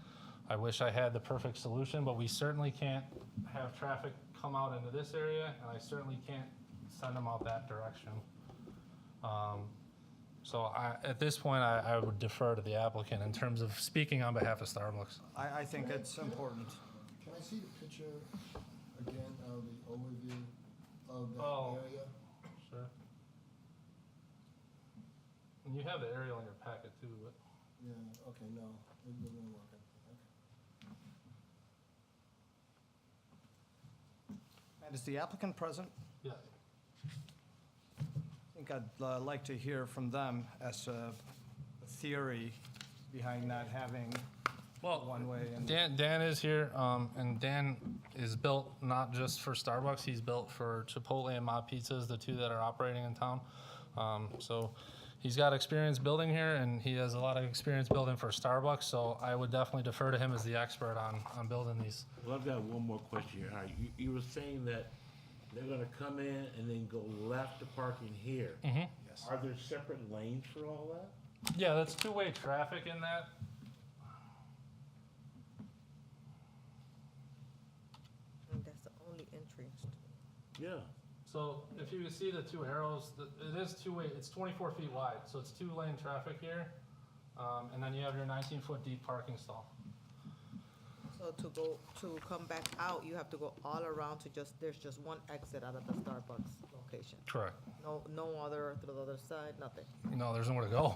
I wish I had the perfect solution, but we certainly can't have traffic come out into this area, and I certainly can't send them out that direction. So at this point, I would defer to the applicant in terms of speaking on behalf of Starbucks. I think it's important. Can I see the picture again of the overview of that Oh. area? Sure. And you have the aerial in your packet too, but. Yeah, okay, no, it wasn't working. Okay. And is the applicant present? Yeah. I think I'd like to hear from them as a theory behind not having one way. And Dan is here, and Dan is built not just for Starbucks, he's built for Chipotle and Ma Pizzas, the two that are operating in town. So he's got experience building here, and he has a lot of experience building for Starbucks, so I would definitely defer to him as the expert on building these. Well, I've got one more question here. All right, you were saying that they're gonna come in and then go left to parking here. Yes. Are there separate lanes for all that? Yeah, that's two-way traffic in that. And that's the only entrance. Yeah. So if you can see the two arrows, it is two-way, it's 24 feet wide, so it's two-lane traffic here. And then you have your 19-foot deep parking stall. So to come back out, you have to go all around there's just one exit out of the Starbucks location. Correct. No other to the other side, nothing. No, there's nowhere to go.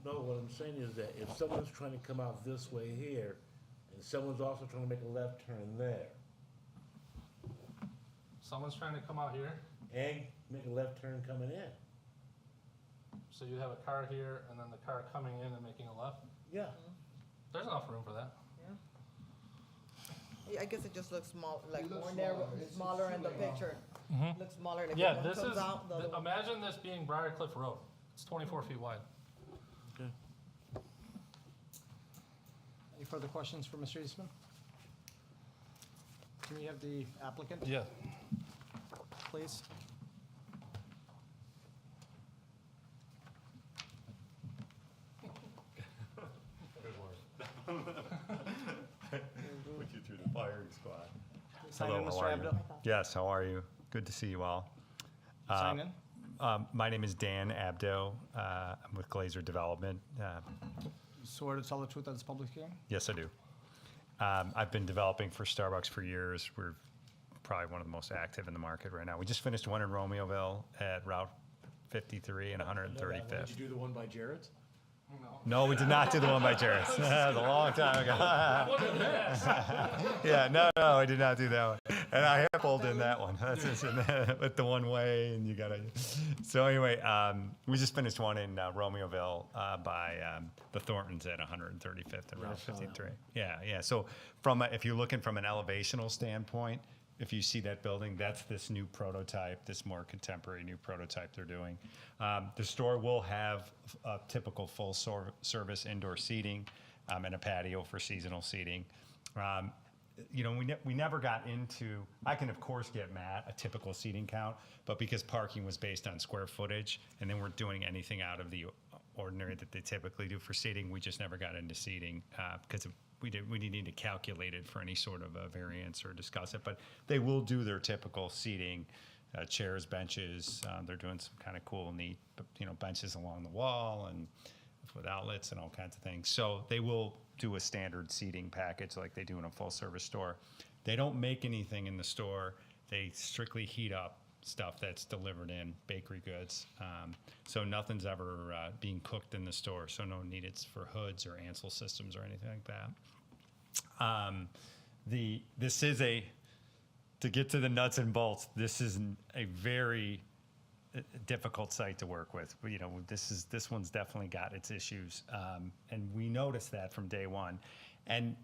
No, what I'm saying is that if someone's trying to come out this way here, and someone's also trying to make a left turn there, Someone's trying to come out here, and make a left turn coming in. so you have a car here, and then the car coming in and making a left. Yeah. There's enough room for that. Yeah, I guess it just looks small, like It looks more narrow, smaller. It's smaller in the smaller. picture. Looks smaller, like Yeah, if one this comes is, out, the other one. imagine this being Briarcliff Road. It's 24 feet wide. Okay. any further questions for Mr. Eastman? Can we have the applicant, Yeah. please? Put you through the firing squad. Sign Hello, in, how Mr. are you? Abdo. Yes, how are you? Good to see you all. sign in. My name is Dan Abdo. I'm with Glazer Development. Swear to tell the truth at this public hearing? Yes, I do. I've been developing for Starbucks for years. We're probably one of the most active in the market right now. We just finished one in Romeoville at Route 53 and 135th. Did you do the one by Jared's? No, we did not do the one by Jared's. That was a long time ago. Yeah, no, I did not do that one. And I have pulled in that one. That's just with the one way, and you gotta. So anyway, we just finished one in Romeoville by the Thorntons at 135th and Route 53. Yeah. So if you're looking from an elevational standpoint, if you see that building, that's this new prototype, this more contemporary new prototype they're doing. The store will have a typical full service indoor seating and a patio for seasonal seating. We never got into, I can of course get Matt a typical seating count, but because parking was based on square footage and they weren't doing anything out of the ordinary that they typically do for seating, we just never got into seating because we didn't need to calculate it for any sort of a variance or discuss it, but they will do their typical seating, chairs, benches. They're doing some kind of cool, neat, benches along the wall and with outlets and all kinds of things. So they will do a standard seating package like they do in a full service store. They don't make anything in the store. They strictly heat up stuff that's delivered in, bakery goods. So nothing's ever being cooked in the store. So no needed for hoods or Ansel systems or anything like that. This is to get to the nuts and bolts, this is a very difficult site to work with. This one's definitely got its issues. And we noticed that from day one. And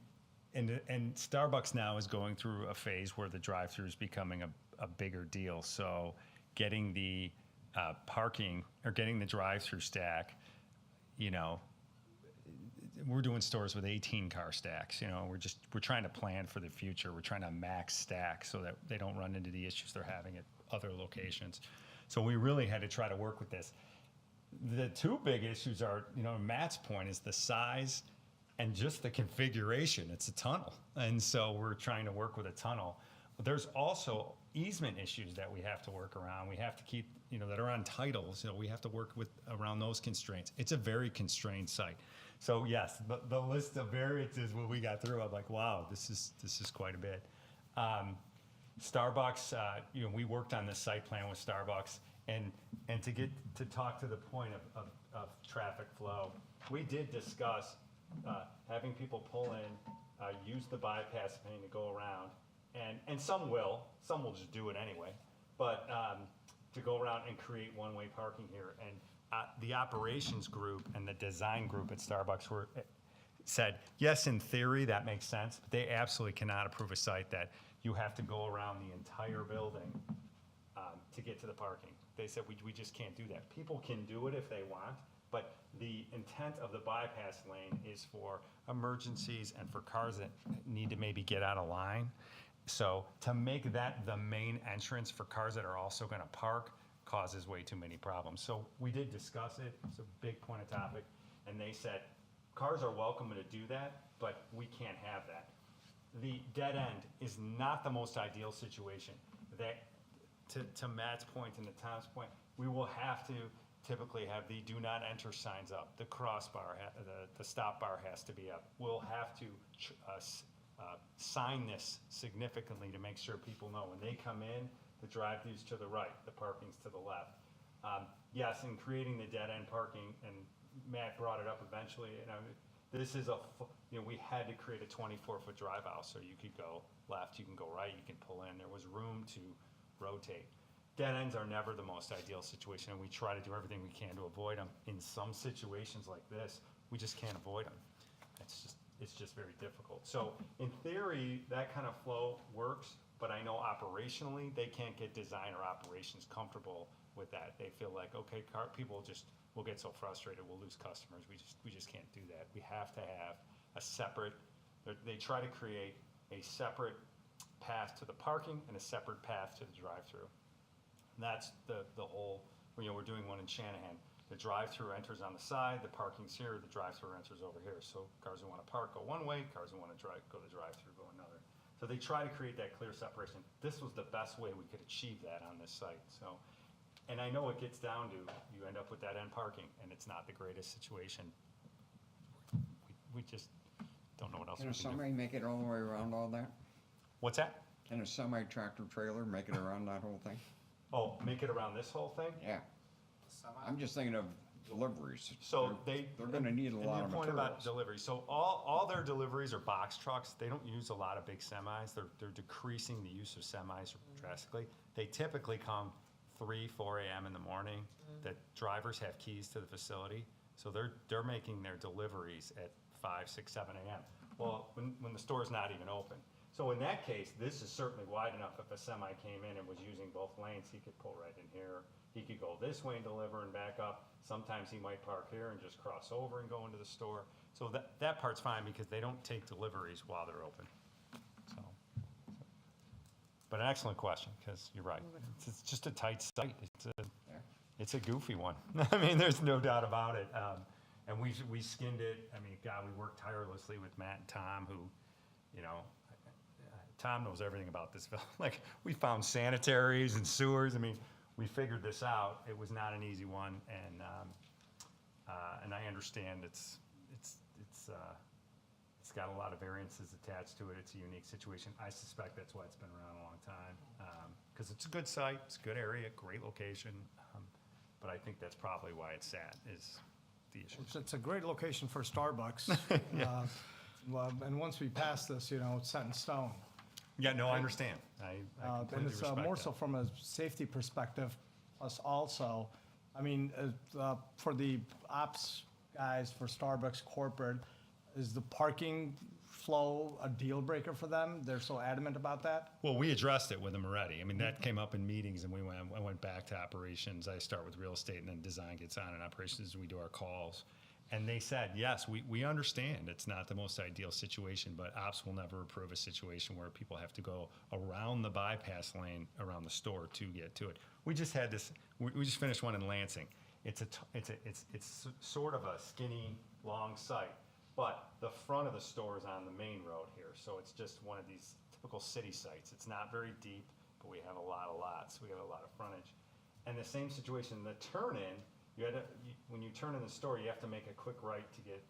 Starbucks now is going through a phase where the drive-thru is becoming a bigger deal. So getting the parking or getting the drive-through stack, we're doing stores with 18 car stacks. We're trying to plan for the future. We're trying to max stack so that they don't run into the issues they're having at other locations. So we really had to try to work with this. The two big issues are, Matt's point is the size and just the configuration. It's a tunnel. And so we're trying to work with a tunnel. There's also easement issues that we have to work around. We have to keep, that are on titles. We have to work around those constraints. It's a very constrained site. So yes, the list of variances when we got through, I'm like, wow, this is quite a bit. Starbucks, we worked on this site plan with Starbucks, and to get to talk to the point of traffic flow, we did discuss having people pull in, use the bypass lane to go around, and some will just do it anyway, but to go around and create one-way parking here. And the operations group and the design group at Starbucks said, yes, in theory, that makes sense, but they absolutely cannot approve a site that you have to go around the entire building to get to the parking. They said, we just can't do that. People can do it if they want, but the intent of the bypass lane is for emergencies and for cars that need to maybe get out of line. So to make that the main entrance for cars that are also going to park causes way too many problems. So we did discuss it. It's a big point of topic. And they said, cars are welcome to do that, but we can't have that. The dead end is not the most ideal situation. That, to Matt's point and to Tom's point, we will have to typically have the do not enter signs up. The crossbar, the stop bar has to be up. We'll have to sign this significantly to make sure people know when they come in, the drive-through's to the right, the parking's to the left. Yes, in creating the dead end parking, and Matt brought it up eventually, this is we had to create a 24-foot drive aisle, so you could go left, you can go right, you can pull in. There was room to rotate. Dead ends are never the most ideal situation, and we try to do everything we can to avoid them. In some situations like this, we just can't avoid them. It's just very difficult. So in theory, that kind of flow works, but I know operationally, they can't get design or operations comfortable with that. They feel like, okay, people will get so frustrated, we'll lose customers. We just can't do that. We have to have a separate, they try to create a separate path to the parking and a separate path to the drive-through. And that's the whole, we're doing one in Shanahan. The drive-through enters on the side, the parking's here, the drive-through enters over here. So cars who want to park go one way, cars who want to go the drive-through go another. So they try to create that clear separation. This was the best way we could achieve that on this site. So And I know it gets down to, you end up with that end parking, and it's not the greatest situation. We just don't know what else Can we a can do. semi make it all the way around all that? What's that? Can a semi tractor trailer make it around that whole thing? Oh, make it around this whole thing? Yeah. I'm just thinking of deliveries. So They're gonna need a and lot your of point about materials. delivery, so all their deliveries are box trucks. They don't use a lot of big semis. They're decreasing the use of semis drastically. They typically come 3, 4 a.m. in the morning. The drivers have keys to the facility, so they're making their deliveries at 5, 6, 7 a.m. Well, when the store's not even open. So in that case, this is certainly wide enough. If a semi came in and was using both lanes, he could pull right in here. He could go this way and deliver and back up. Sometimes he might park here and just cross over and go into the store. So that part's fine because they don't take deliveries while they're open. So, but an excellent question, because you're right. It's just a tight site. It's a goofy one. I mean, there's no doubt about it. And we skinned it. I mean, God, we worked tirelessly with Matt and Tom, who, you know, Tom knows everything about this film. Like, we found sanitaries and sewers. I mean, we figured this out. It was not an easy one, and I understand it's got a lot of variances attached to it. It's a unique situation. I suspect that's why it's been around a long time, because it's a good site, it's a good area, great location, but I think that's probably why it's sad, is the issue. It's a great location for Starbucks. Well, and once we pass this, you know, it's set in stone. Yeah, no, I understand. I And completely it's respect more that. so from a safety perspective, plus also, I mean, for the ops guys, for Starbucks corporate, is the parking flow a deal breaker for them? They're so adamant about that? Well, we addressed it with them already. I mean, that came up in meetings, and I went back to operations. I start with real estate, and then design gets on in operations, and we do our calls. And they said, yes, we understand it's not the most ideal situation, but ops will never approve a situation where people have to go around the bypass lane around the store to get to it. We just had this, we just finished one in Lansing. It's sort of a skinny, long site, but the front of the store is on the main road here, so it's just one of these typical city sites. It's not very deep, but we have a lot of lots. We have a lot of frontage. And the same situation, the turn-in, when you turn in the store, you have to make a quick right to get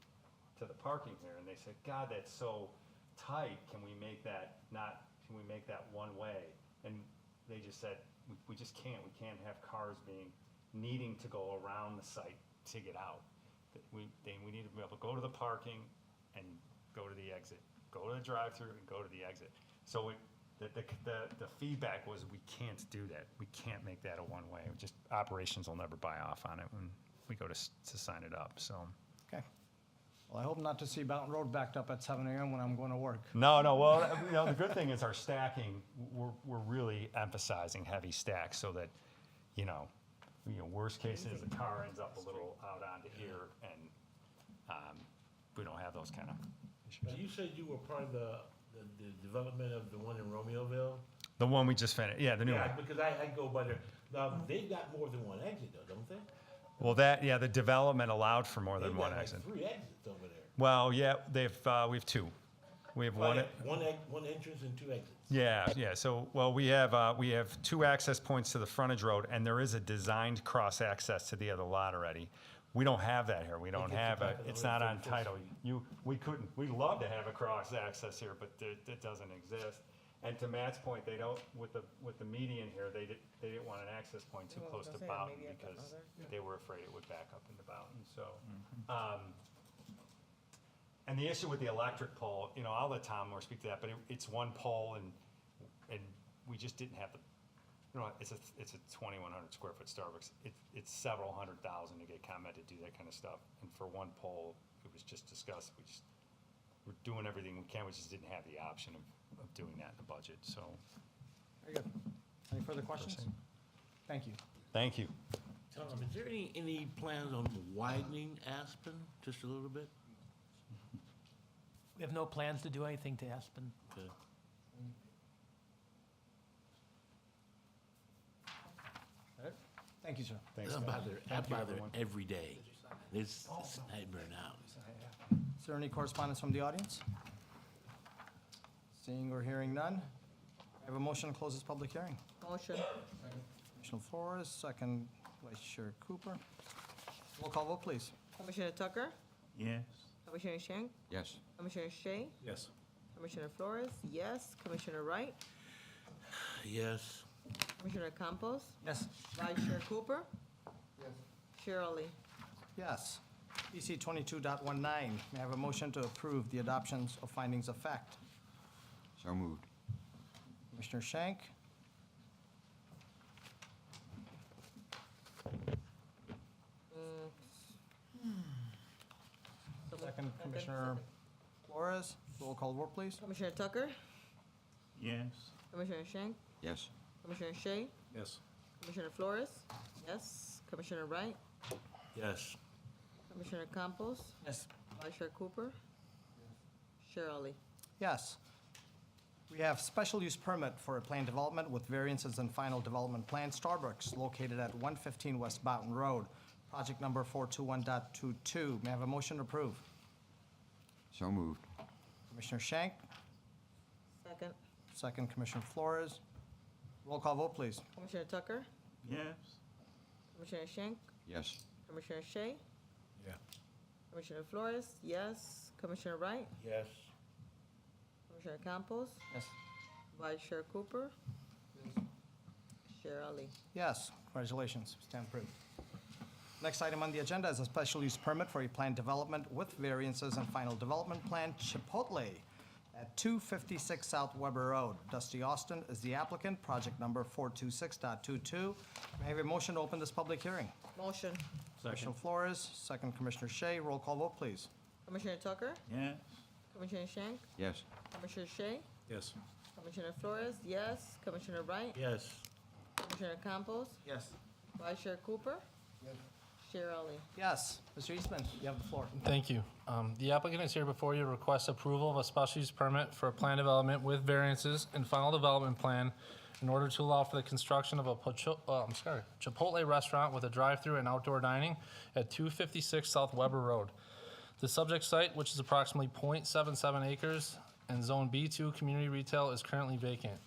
to the parking here. And they said, God, that's so tight. Can we make that one way? And they just said, we just can't. We can't have cars needing to go around the site to get out. We need to be able to go to the parking and go to the exit, go to the drive-through and go to the exit. So the feedback was, we can't do that. We can't make that a one-way. Just operations will never buy off on it when we go to sign it up, so. Okay. Well, I hope not to see Mountain Road backed up at 7 a.m. when I'm going to work. No, well, you know, the good thing is our stacking, we're really emphasizing heavy stacks so that, you know, worst case is the car ends up a little out onto here, and we don't have those kind of issues. You said you were part of the development of the one in Romeoville? The one we just finished, yeah, the new one. Yeah, because I go by there. Now, they've got more than one exit though, don't they? Well, the development allowed for more than one exit. They've got like 3 exits over there. Well, yeah, we have 2. We have one. One entrance and 2 exits. Yeah. So, well, we have 2 access points to the frontage road, and there is a designed cross access to the other lot already. We don't have that here. We don't have it's not on title. We'd love to have a cross access here, but it doesn't exist. And to Matt's point, they don't, with the median here, they didn't want an access point too close to Boughton because they were afraid it would back up into Boughton, so. And the issue with the electric pole, you know, I'll let Tom more speak to that, but it's one pole, and we just didn't have the, you know, it's a 2,100 square foot Starbucks. It's several $100,000 to get ComEd to do that kind of stuff, and for one pole, it was just discussed. We're doing everything we can. We just didn't have the option of doing that in the budget. So. Very good. Any further questions? Thank you. Thank you. Tom, is there any plans on widening Aspen just a little bit? We have no plans to do anything to Aspen. Okay. Thank you, sir. Thanks. I'm by there everyone. every day. It's nightmare now. Is there any correspondence from the audience? Seeing or hearing none, I have a motion to close this public hearing. Motion. Commissioner Flores, second Vice Chair Cooper. Roll call vote, please. Commissioner Tucker, Yes. Commissioner Shank, Yes. Commissioner Shea, Yes. Commissioner Flores, yes. Commissioner Wright, Yes. Commissioner Campos, Yes. Vice Chair Cooper, Yes. Chair Ali. Yes. PC 22.19, may I have a motion to approve the adoptions of findings of fact? So moved. Commissioner Shank. Second, Commissioner Flores. Roll call vote, please. Commissioner Tucker, Yes. Commissioner Shank, Yes. Commissioner Shea, Yes. Commissioner Flores, yes. Commissioner Wright, Yes. Commissioner Campos, Yes. Vice Chair Cooper, Chair Ali. Yes. We have special use permit for a planned development with variances and final development plan, Starbucks, located at 115 West Boughton Road, project number 421.22. May I have a motion to approve? So moved. Commissioner Shank, Second, second Commissioner Flores. Roll call vote, please. Commissioner Tucker, Yes. Commissioner Shank, Yes. Commissioner Shea, Yeah. Commissioner Flores, yes. Commissioner Wright, Yes. Commissioner Campos, Yes. Vice Chair Cooper, Yes. Chair Ali. Yes, congratulations, stand approved. Next item on the agenda is a special use permit for a planned development with variances and final development plan, Chipotle, at 256 South Weber Road. Dusty Austin is the applicant, project number 426.22. May I have a motion to open this public hearing? Motion, Commissioner Flores, second Commissioner Shea. Roll call vote, please. Commissioner Tucker, Yes. Commissioner Shank, Yes. Commissioner Shea, Yes. Commissioner Flores, yes. Commissioner Wright, Yes. Commissioner Campos, Yes. Vice Chair Cooper, Yes. Chair Ali. Yes, Mr. Eastman, you have the floor. Thank you. The applicant is here before you to request approval of a special use permit for a plan development with variances and final development plan in order to allow for the construction of a Chipotle restaurant with a drive-through and outdoor dining at 256 South Weber Road. The subject site, which is approximately .77 acres and Zone B2 community retail, is currently vacant.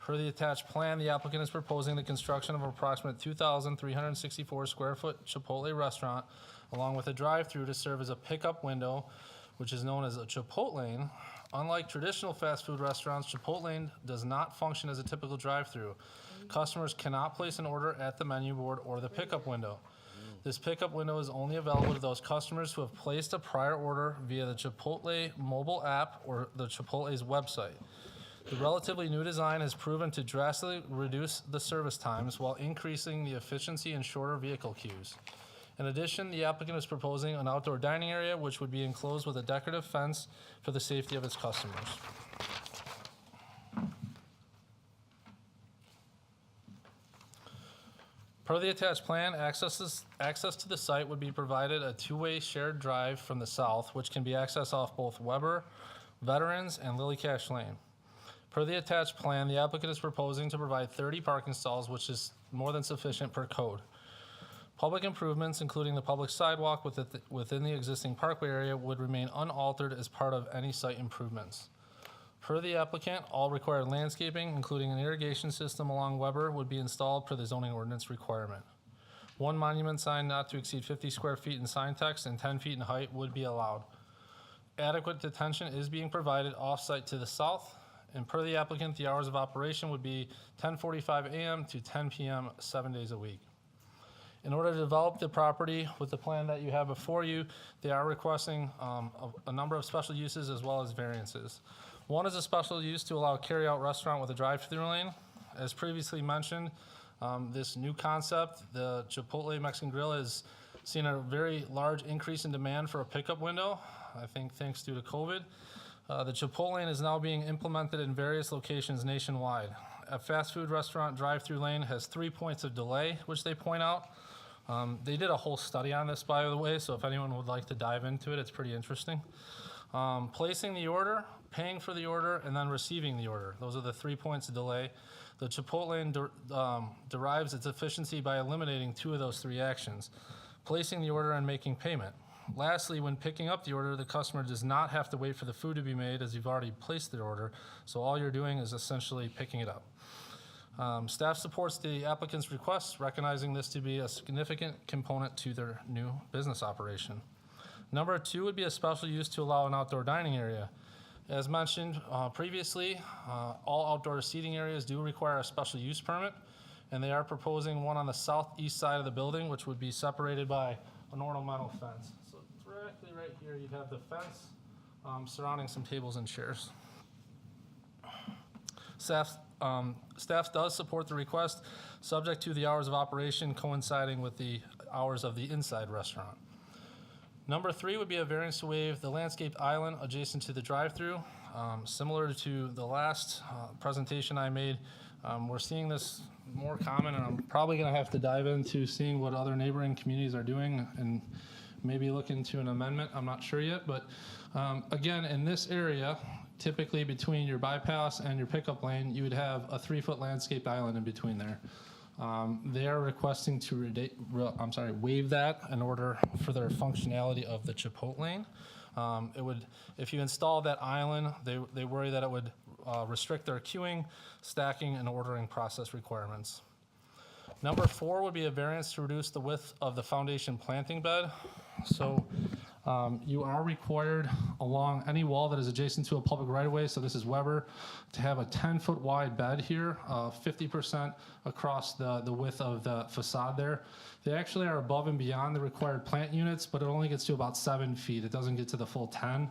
Per the attached plan, the applicant is proposing the construction of an approximate 2,364 square foot Chipotle restaurant, along with a drive-through to serve as a pickup window, which is known as a Chipotlane. Unlike traditional fast food restaurants, Chipotlane does not function as a typical drive-through. Customers cannot place an order at the menu board or the pickup window. This pickup window is only available to those customers who have placed a prior order via the Chipotle mobile app or the Chipotle's website. The relatively new design has proven to drastically reduce the service times while increasing the efficiency and shorter vehicle queues. In addition, the applicant is proposing an outdoor dining area which would be enclosed with a decorative fence for the safety of its customers. Per the attached plan, access to the site would be provided a two-way shared drive from the south, which can be accessed off both Weber, Veterans, and Lily Cash Lane. Per the attached plan, the applicant is proposing to provide 30 parking stalls, which is more than sufficient per code. Public improvements, including the public sidewalk within the existing parkway area, would remain unaltered as part of any site improvements. Per the applicant, all required landscaping, including an irrigation system along Weber, would be installed per the zoning ordinance requirement. One monument sign not to exceed 50 square feet in sign text and 10 feet in height would be allowed. Adequate detention is being provided off-site to the south, and per the applicant, the hours of operation would be 10:45 a.m. to 10 p.m. 7 days a week. In order to develop the property with the plan that you have before you, they are requesting a number of special uses as well as variances. One is a special use to allow a carry-out restaurant with a drive-through lane. As previously mentioned, this new concept, the Chipotle Mexican Grill, has seen a very large increase in demand for a pickup window, I think thanks due to COVID. The Chipotlane is now being implemented in various locations nationwide. A fast food restaurant drive-through lane has 3 points of delay, which they point out. They did a whole study on this, by the way, so if anyone would like to dive into it, it's pretty interesting. Placing the order, paying for the order, and then receiving the order. Those are the 3 points of delay. The Chipotlane derives its efficiency by eliminating two of those three actions, placing the order and making payment. Lastly, when picking up the order, the customer does not have to wait for the food to be made as you've already placed the order, so all you're doing is essentially picking it up. Staff supports the applicant's request, recognizing this to be a significant component to their new business operation. Number 2 would be a special use to allow an outdoor dining area. As mentioned previously, all outdoor seating areas do require a special use permit, and they are proposing one on the southeast side of the building, which would be separated by an ornamental fence. So directly right here, you'd have the fence surrounding some tables and chairs. Staff does support the request, subject to the hours of operation coinciding with the hours of the inside restaurant. Number 3 would be a variance to waive the landscaped island adjacent to the drive-through. Similar to the last presentation I made, we're seeing this more common, and I'm probably going to have to dive into seeing what other neighboring communities are doing and maybe look into an amendment. I'm not sure yet, but again, in this area, typically between your bypass and your pickup lane, you would have a 3-foot landscape island in between there. They are requesting to waive that in order for their functionality of the Chipotle lane. It would, if you install that island, they worry that it would restrict their queuing, stacking, and ordering process requirements. Number 4 would be a variance to reduce the width of the foundation planting bed. So you are required along any wall that is adjacent to a public right-of-way, so this is Weber, to have a 10-foot wide bed here, 50% across the width of the facade there. They actually are above and beyond the required plant units, but it only gets to about 7 feet. It doesn't get to the full 10.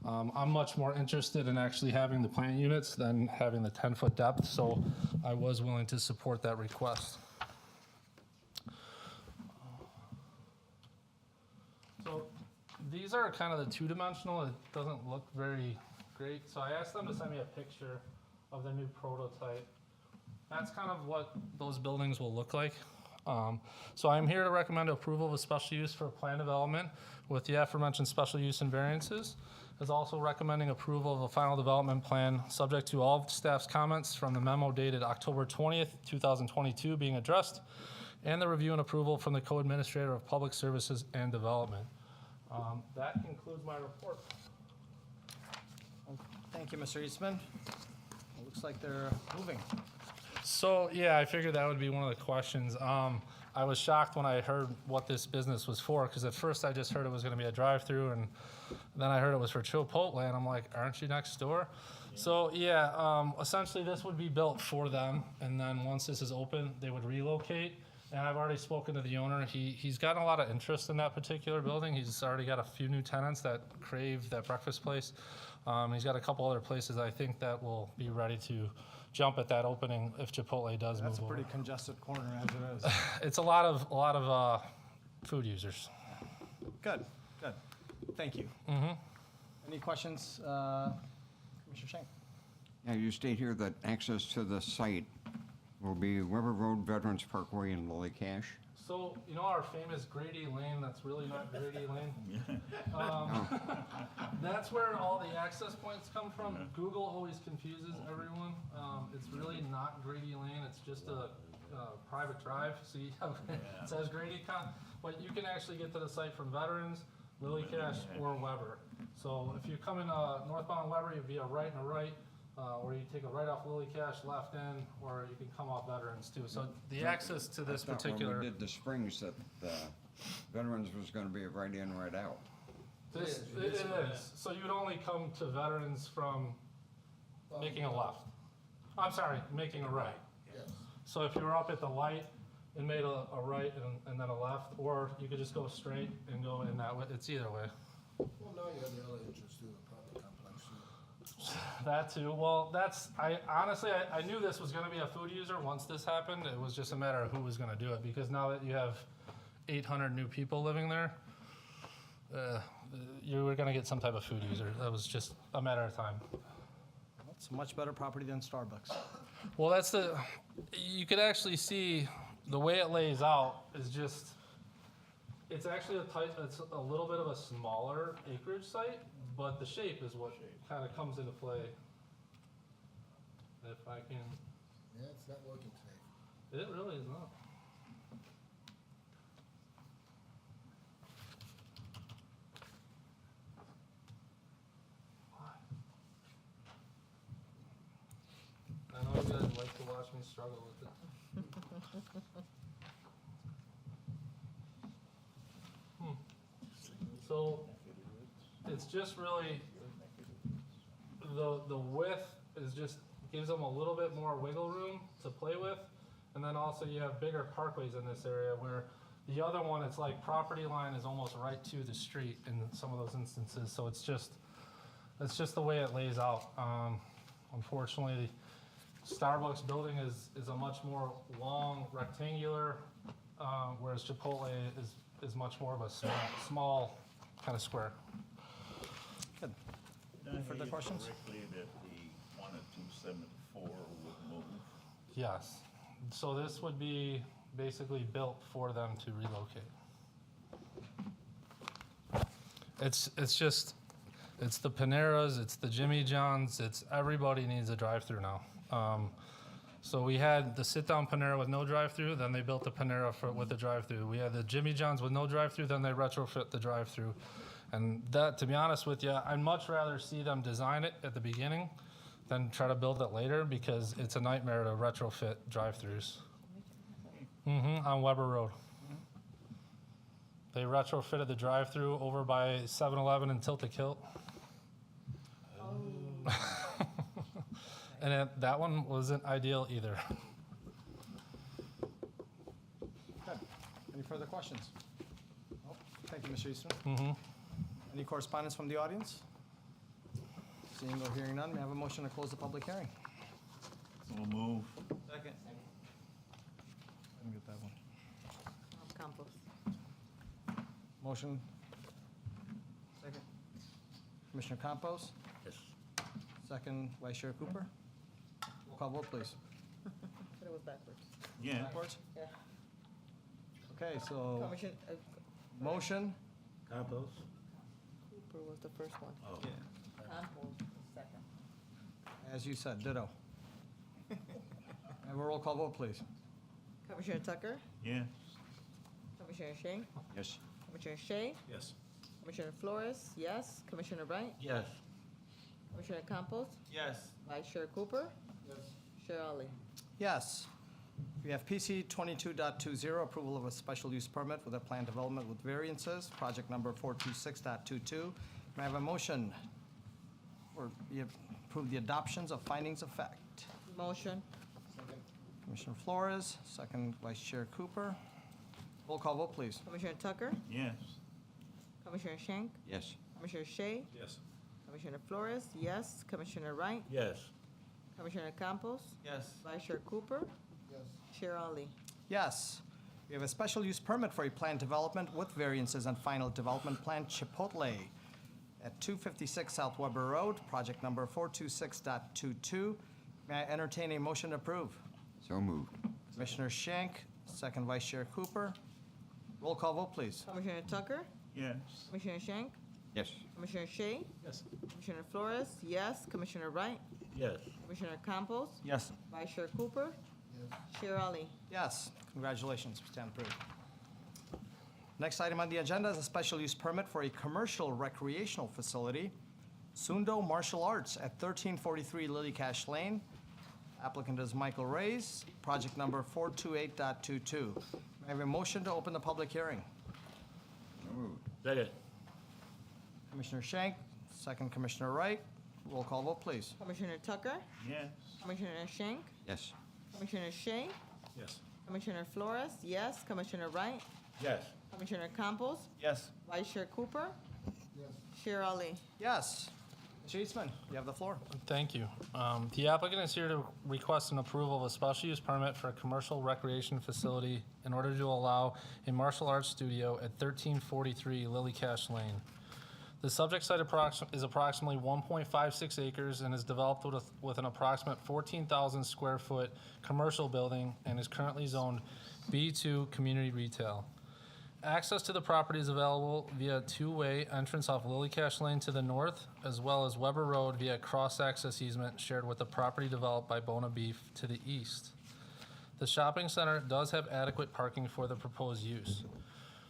I'm much more interested in actually having the plant units than having the 10-foot depth, so I was willing to support that request. So these are kind of the 2-dimensional. It doesn't look very great. So I asked them to send me a picture of the new prototype. That's kind of what those buildings will look like. So I'm here to recommend approval of a special use for plan development with the aforementioned special use and variances. Is also recommending approval of a final development plan subject to all of staff's comments from the memo dated October 20th, 2022 being addressed, and the review and approval from the Co-Administrator of Public Services and Development. That concludes my report. Thank you, Mr. Eastman. It looks like they're moving. So, yeah, I figured that would be one of the questions. I was shocked when I heard what this business was for, because at first I just heard it was going to be a drive-through, and then I heard it was for Chipotle, and I'm like, aren't you next door? Yeah. So, yeah, essentially this would be built for them, and then once this is open, they would relocate. And I've already spoken to the owner. He's gotten a lot of interest in that particular building. He's already got a few new tenants that crave that breakfast place. He's got a couple other places I think that will be ready to jump at that opening if Chipotle does move over. That's a pretty congested corner as it is. It's a lot of food users. Good. Thank you. Mm-hmm. Any questions, Mr. Shank? Yeah, you state here that access to the site will be Weber Road, Veterans Parkway, and Lily Cache. So, you know our famous Grady Lane, that's really not Grady Lane? That's where all the access points come from. Google always confuses everyone. It's really not Grady Lane, it's just a private drive. So you have, it says Grady, but you can actually get to the site from Veterans, Lily Cache, or Weber. So if you come in northbound Weber, you'd be a right and a right. Or you take a right off Lily Cache, left in, or you can come off Veterans too. So the access to this I thought particular. when we did the Springs that Veterans was gonna be a right in, right out. It is. So you would only come to Veterans from making a left. I'm sorry, making a right. Yes. So if you were up at the light and made a right and then a left, or you could just go straight and go in that way. It's either way. Well, now you have the other entrance to the apartment complex. That too. Well, I knew this was going to be a food user once this happened. It was just a matter of who was going to do it, because now that you have 800 new people living there, you were going to get some type of food user. That was just a matter of time. It's a much better property than Starbucks. Well, you could actually see the way it lays out is just, it's actually it's a little bit of a smaller acreage site, but the shape is what kind of comes into play. If I can. Yeah, it's not working today. It really is not. I know you guys like to watch me struggle with it. So it's just really, the width is just, gives them a little bit more wiggle room to play with. And then also you have bigger parkways in this area where the other one, it's like property line is almost right to the street in some of those instances. So it's just the way it lays out. Unfortunately, Starbucks building is a much more long rectangular, whereas Chipotle is much more of a small kind of square. Good. Did I further hear you questions? correctly that the 1 or 274 would move? Yes. So this would be basically built for them to relocate. It's the Paneras, it's the Jimmy John's, it's everybody needs a drive-through now. So we had the sit-down Panera with no drive-through, then they built the Panera with the drive-through. We had the Jimmy John's with no drive-through, then they retrofit the drive-through. And that, to be honest with you, I'd much rather see them design it at the beginning than try to build it later because it's a nightmare to retrofit drive-throughs. On Weber Road. They retrofitted the drive-through over by 7-Eleven and Tilt-A-Kilt. And that one wasn't ideal either. Good. Any further questions? Oh, thank you, Mr. Eastman. Any correspondence from the audience? Seeing or hearing none, may I have a motion to close the public hearing? So move. Second. Let me get that one. Campos. Motion. Second. Commissioner Campos, Yes. second Vice Chair Cooper. Roll call vote, please. But it was backwards. Yeah. Backwards? Yeah. Okay, so Commission, motion, Campos? Cooper was the first one. Oh. Campos was second. as you said, ditto. Have a roll call vote, please. Commissioner Tucker, Yes. Commissioner Shea, Yes. Commissioner Shea, Yes. Commissioner Flores, yes. Commissioner Wright, Yes. Commissioner Campos, Yes. Vice Chair Cooper, Yes. Chair Ali. Yes. We have PC 22.20, approval of a special use permit with a plan development with variances, project number 426.22. May I have a motion or approve the adoptions of findings of fact? Motion, Commissioner Flores, second Vice Chair Cooper. Roll call vote, please. Commissioner Tucker, Yes. Commissioner Shank, Yes. Commissioner Shea, Yes. Commissioner Flores, yes. Commissioner Wright, Yes. Commissioner Campos, Yes. Vice Chair Cooper, Yes. Chair Ali. Yes. We have a special use permit for a planned development with variances and final development plan Chipotle at 256 South Weber Road, project number 426.22. May I entertain a motion to approve? So moved. Commissioner Shank, second Vice Chair Cooper. Roll call vote, please. Commissioner Tucker, Yes. Commissioner Shank, Yes. Commissioner Shea, Yes. Commissioner Flores, yes. Commissioner Wright, Yes. Commissioner Campos, Yes. Vice Chair Cooper, Yes. Chair Ali. Yes, congratulations, stand approved. Next item on the agenda is a special use permit for a commercial recreational facility, Sundo Martial Arts at 1343 Lily Cash Lane. Applicant is Michael Reyes, project number 428.22. May I have a motion to open the public hearing? So moved. Second. Commissioner Shank, second Commissioner Wright. Roll call vote, please. Commissioner Tucker, Yes. Commissioner Shank, Yes. Commissioner Shea, Yes. Commissioner Flores, yes. Commissioner Wright, Yes. Commissioner Campos, Yes. Vice Chair Cooper, Yes. Chair Ali. Yes. Mr. Eastman, you have the floor. Thank you. The applicant is here to request an approval of a special use permit for a commercial recreation facility in order to allow a martial arts studio at 1343 Lily Cash Lane. The subject site is approximately 1.56 acres and is developed with an approximate 14,000 square foot commercial building and is currently zoned B2 community retail. Access to the property is available via two-way entrance off Lily Cash Lane to the north, as well as Weber Road via cross-access easement shared with the property developed by Bona Beef to the east. The shopping center does have adequate parking for the proposed use.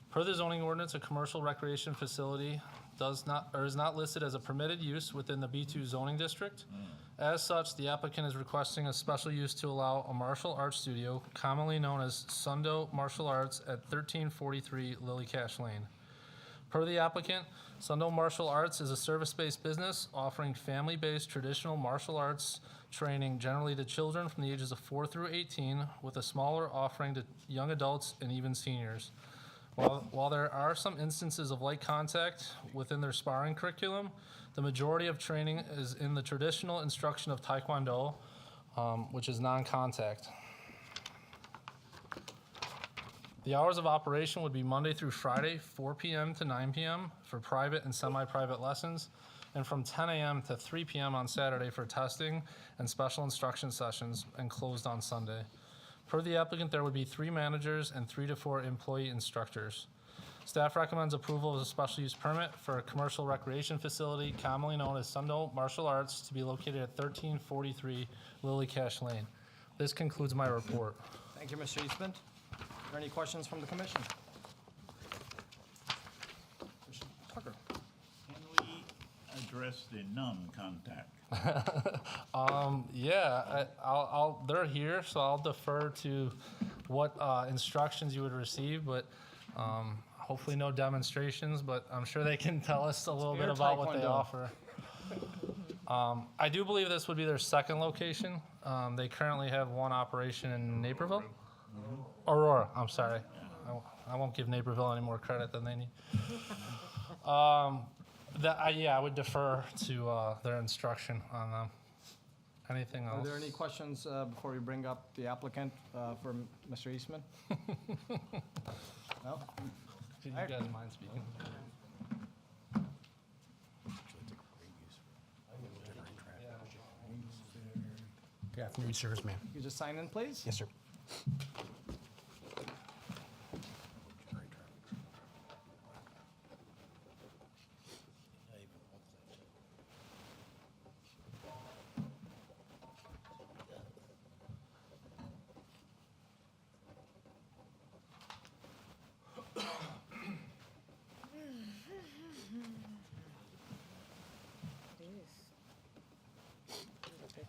Per the zoning ordinance, a commercial recreation facility is not listed as a permitted use within the B2 zoning district. As such, the applicant is requesting a special use to allow a martial arts studio, commonly known as Sundo Martial Arts, at 1343 Lily Cash Lane. Per the applicant, Sundo Martial Arts is a service-based business offering family-based traditional martial arts training generally to children from the ages of 4 through 18, with a smaller offering to young adults and even seniors. While there are some instances of light contact within their sparring curriculum, the majority of training is in the traditional instruction of Taekwondo, which is non-contact. The hours of operation would be Monday through Friday, 4 p.m. to 9 p.m. for private and semi-private lessons, and from 10 a.m. to 3 p.m. on Saturday for testing and special instruction sessions, and closed on Sunday. Per the applicant, there would be 3 managers and 3 to 4 employee instructors. Staff recommends approval of a special use permit for a commercial recreation facility commonly known as Sundo Martial Arts to be located at 1343 Lily Cash Lane. This concludes my report. Thank you, Mr. Eastman. Are there any questions from the commission? Mr. Tucker? Can we address the non-contact? They're here, so I'll defer to what instructions you would receive, but hopefully no demonstrations, but I'm sure they can tell us a little bit about what they offer. I do believe this would be their second location. They currently have one operation in Naperville. Aurora, I'm sorry. I won't give Naperville any more credit than they need. I would defer to their instruction on them. Anything else? Are there any questions before we bring up the applicant for Mr. Eastman? No? Do you guys mind speaking? Good afternoon, sirs, ma'am. You just sign in, please? Yes, sir.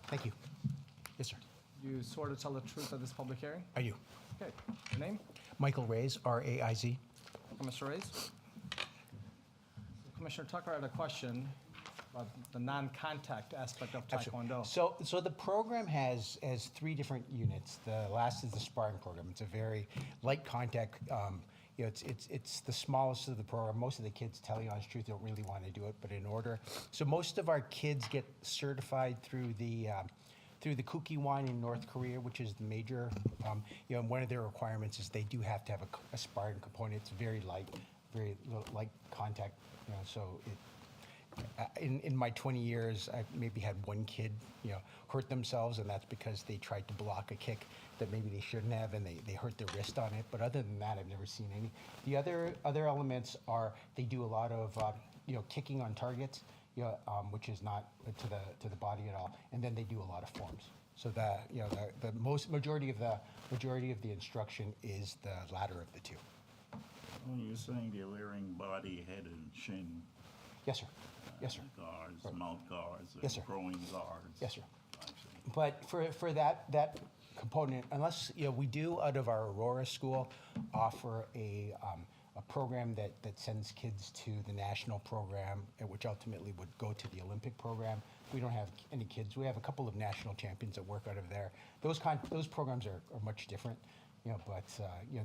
Thank you. Yes, sir. You swear to tell the truth at this public hearing? I do. Okay. Your name? Michael Reyes, R-A-I-Z. Mr. Reyes? Commissioner Tucker had a question about the non-contact aspect of Absolutely. Taekwondo. So the program has 3 different units. The last is the sparring program. It's a very light contact. It's the smallest of the program. Most of the kids, tell you honest truth, don't really want to do it, but in order. So most of our kids get certified through the Kukiwon in North Korea, which is the major. One of their requirements is they do have to have a sparring component. It's very light contact. So in my 20 years, I've maybe had one kid, hurt themselves, and that's because they tried to block a kick that maybe they shouldn't have, and they hurt their wrist on it. But other than that, I've never seen any. The other elements are they do a lot of kicking on targets, which is not to the body at all, and then they do a lot of forms. So the majority of the instruction is the latter of the two. When you're saying they're wearing body, head, and shin Yes, sir. Yes, sir. guards, mouth guards, Yes, sir. and groin guards. Yes, sir. I see. But for that component, unless, we do out of our Aurora school offer a program that sends kids to the national program, which ultimately would go to the Olympic program. We don't have any kids. We have a couple of national champions that work out of there. Those programs are much different.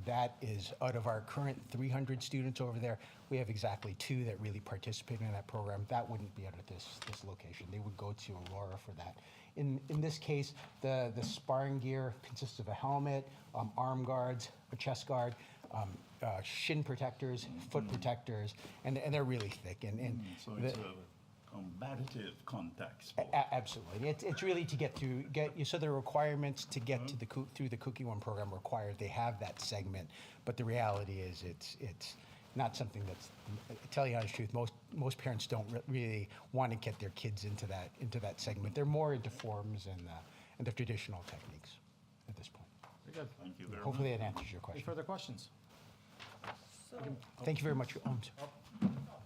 That is out of our current 300 students over there, we have exactly 2 that really participate in that program. That wouldn't be out at this location. They would go to Aurora for that. In this case, the sparring gear consists of a helmet, arm guards, a chest guard, shin protectors, foot protectors, and they're really thick. So it's a combative contact sport. Absolutely. It's really to so the requirements to get to through the Kukiwon program require they have that segment, but the reality is it's not something that's, to tell you the honest truth, most parents don't really want to get their kids into that segment. They're more into forms and the traditional techniques at this point. Very good. Thank you very much. Hopefully that answers your Any question. further questions? Thank you very much.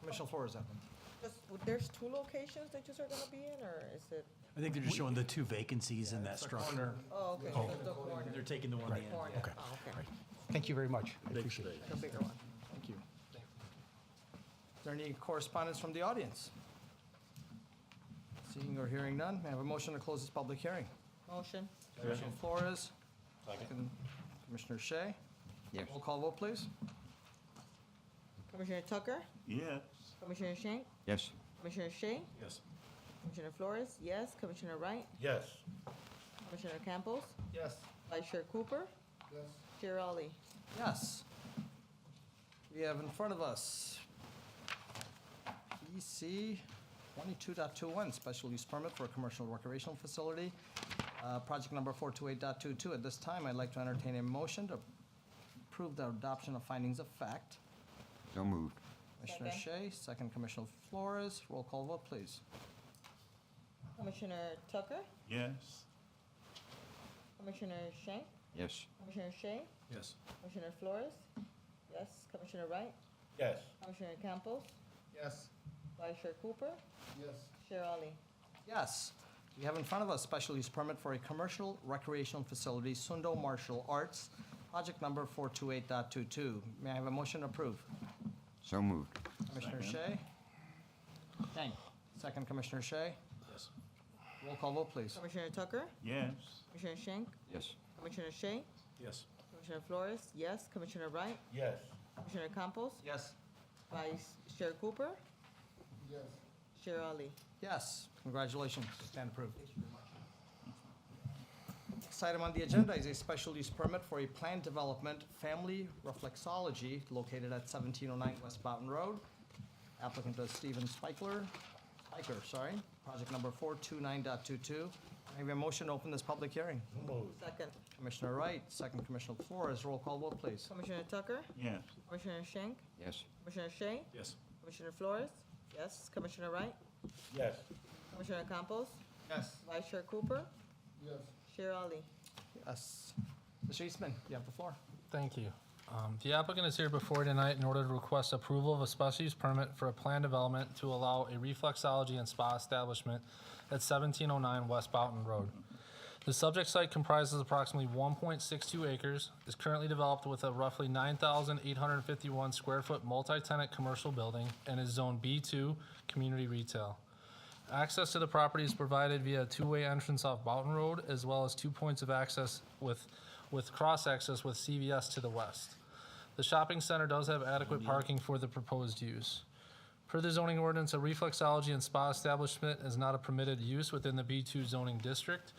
Commissioner Flores, that one. There's two locations that you are gonna be in, or is it? I think they're just showing the two vacancies in that structure. Oh, okay, so it's the corner. They're taking the one in. Corner. yeah. Oh, okay. Thank you very much. I appreciate it. The bigger one. Thank you. Is there any correspondence from the audience? Seeing or hearing none, may I have a motion to close this public hearing? Motion. Commissioner Flores. Second. Commissioner Shea. Yes. Roll call vote, please. Commissioner Tucker? Yes. Commissioner Schenk? Yes. Commissioner Shea? Yes. Commissioner Flores? Yes. Commissioner Wright? Yes. Commissioner Campos? Yes. Vice Chair Cooper? Yes. Chair Ollie? Yes. We have in front of us PC 22.21, special use permit for a commercial recreational facility, project number 428.22. At this time, I'd like to entertain a motion to approve the adoption of findings of fact. So moved. Commissioner Shea, second Commissioner Flores. Roll call vote, please. Commissioner Tucker? Yes. Commissioner Schenk? Yes. Commissioner Shea? Yes. Commissioner Flores? Yes. Commissioner Wright? Yes. Commissioner Campos? Yes. Vice Chair Cooper? Yes. Chair Ollie? Yes. We have in front of us special use permit for a commercial recreational facility, Sundo Martial Arts, project number 428.22. May I have a motion to approve? So moved. Commissioner Shea? Thank. Second Commissioner Shea? Yes. Roll call vote, please. Commissioner Tucker? Yes. Commissioner Schenk? Yes. Commissioner Shea? Yes. Commissioner Flores? Yes. Commissioner Wright? Yes. Commissioner Campos? Yes. Vice Chair Cooper? Yes. Chair Ollie? Yes. Congratulations. Stand approved. Next item on the agenda is a special use permit for a planned development, family reflexology, located at 1709 West Boughton Road. Applicant is Stephen Spiker, project number 429.22. I have a motion to open this public hearing. Second. Commissioner Wright, second Commissioner Flores. Roll call vote, please. Commissioner Tucker? Yes. Commissioner Schenk? Yes. Commissioner Shea? Yes. Commissioner Flores? Yes. Commissioner Wright? Yes. Commissioner Campos? Yes. Vice Chair Cooper? Yes. Chair Ollie? Yes. Mr. Eastman, you have the floor. Thank you. The applicant is here before you tonight in order to request approval of a special use permit for a planned development to allow a reflexology and spa establishment at 1709 West Boughton Road. The subject site comprises approximately 1.62 acres, is currently developed with a roughly 9,851 square foot multi-tenant commercial building, and is zoned B2 community retail. Access to the property is provided via a two-way entrance off Boughton Road, as well as 2 points of access with cross-access with CVS to the west. The shopping center does have adequate parking for the proposed use. Per the zoning ordinance, a reflexology and spa establishment is not a permitted use within the B2 zoning district.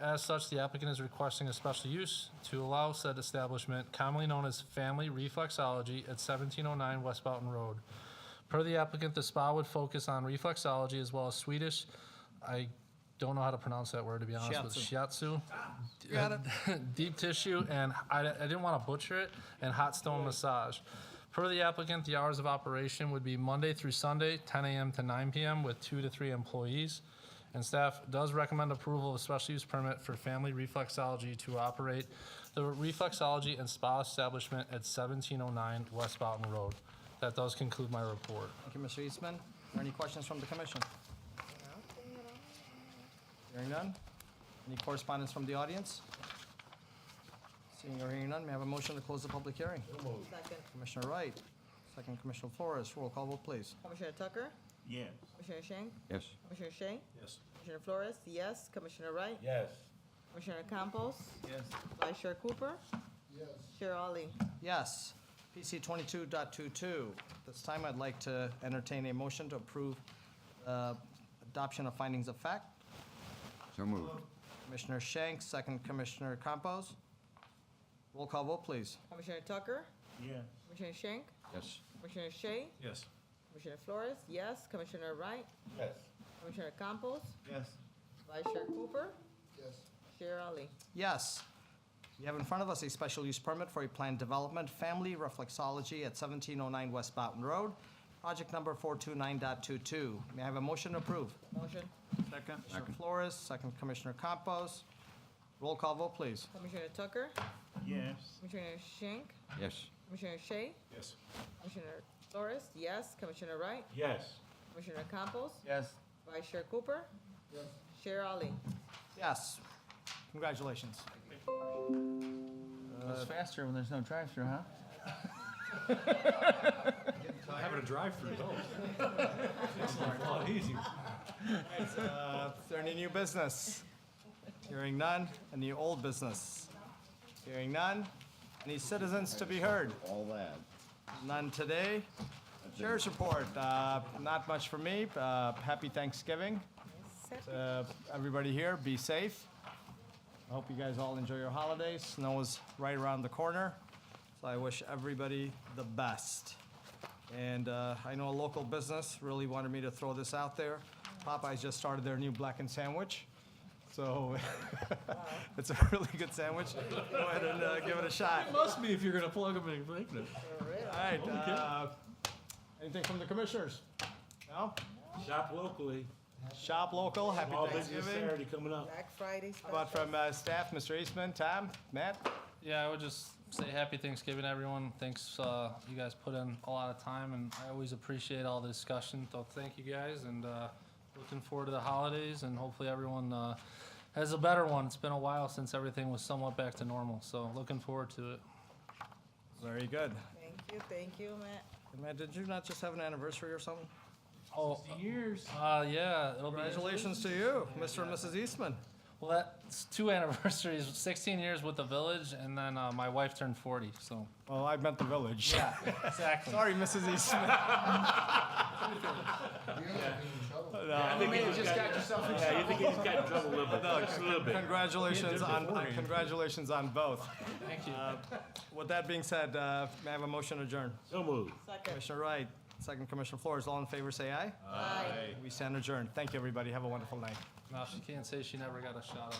As such, the applicant is requesting a special use to allow said establishment, commonly known as Family Reflexology, at 1709 West Boughton Road. Per the applicant, the spa would focus on reflexology as well as Swedish, I don't know how to pronounce that word, to be honest with shiatsu. Got it. Deep tissue, and I didn't want to butcher it, and hot stone massage. Per the applicant, the hours of operation would be Monday through Sunday, 10 a.m. to 9 p.m. with 2 to 3 employees. And staff does recommend approval of a special use permit for Family Reflexology to operate the reflexology and spa establishment at 1709 West Boughton Road. That does conclude my report. Thank you, Mr. Eastman. Are there any questions from the commission? Hearing none. Any correspondence from the audience? Seeing or hearing none, may I have a motion to close the public hearing? Second. Commissioner Wright, second Commissioner Flores. Roll call vote, please. Commissioner Tucker? Yes. Commissioner Schenk? Yes. Commissioner Shea? Yes. Commissioner Flores? Yes. Commissioner Wright? Yes. Commissioner Campos? Yes. Vice Chair Cooper? Yes. Chair Ollie? Yes. PC 22.22. This time, I'd like to entertain a motion to approve adoption of findings of fact. So moved. Commissioner Shanks, second Commissioner Campos. Roll call vote, please. Commissioner Tucker? Yes. Commissioner Schenk? Yes. Commissioner Shea? Yes. Commissioner Flores? Yes. Commissioner Wright? Yes. Commissioner Campos? Yes. Vice Chair Cooper? Yes. Chair Ollie? Yes. We have in front of us a special use permit for a planned development, Family Reflexology at 1709 West Boughton Road, project number 429.22. May I have a motion to approve? Motion. Second. Commissioner Flores, second Commissioner Campos. Roll call vote, please. Commissioner Tucker? Yes. Commissioner Schenk? Yes. Commissioner Shea? Yes. Commissioner Flores, yes. Commissioner Wright? Yes. Commissioner Campos? Yes. Vice Chair Cooper? Yes. Chair Ali? Yes. Congratulations. It's faster when there's no drive-through, huh? Having a drive-through helps. Makes life a lot easier. Is there any new business? Hearing none. Any old business? Hearing none. Any citizens to be heard? All that. None today. Chair's report, not much for me. Happy Thanksgiving to everybody here. Be safe. I hope you guys all enjoy your holidays. Snow is right around the corner, so I wish everybody the best. And I know a local business really wanted me to throw this out there. Popeyes just started their new blackened sandwich. So it's a really good sandwich. Go ahead and give it a shot. It must be if you're gonna plug them in Lakeland. All right. Anything from the commissioners? No? Shop locally. Shop local. Happy Small Business Thanksgiving. Saturday coming up. Black Friday How about special. from staff, Mr. Eastman, Tom, Matt? Yeah, I would just say happy Thanksgiving, everyone. Thanks, you guys put in a lot of time, and I always appreciate all the discussion. So thank you guys, and looking forward to the holidays, and hopefully everyone has a better one. It's been a while since everything was somewhat back to normal, so looking forward to it. Very good. Thank you, Matt. Matt, did you not just have an anniversary or something? Oh, Years. yeah, it'll be. Congratulations to you, Mr. and Mrs. Eastman. Well, that's 2 anniversaries, 16 years with the village, and then my wife turned 40, so. Well, I meant the village. Yeah, exactly. Sorry, Mrs. Eastman. You have to be in trouble. I think he just got yourself in trouble. Yeah, you think he just got in trouble a little bit. No, Just a little bit. Congratulations on both. Thank you. With that being said, may I have a motion to adjourn? So moved. Second. Commissioner Wright, second Commissioner Flores, all in favor say aye. Aye. We stand adjourned. Thank you, everybody. Have a wonderful night. No, she can't say she never got a shout out.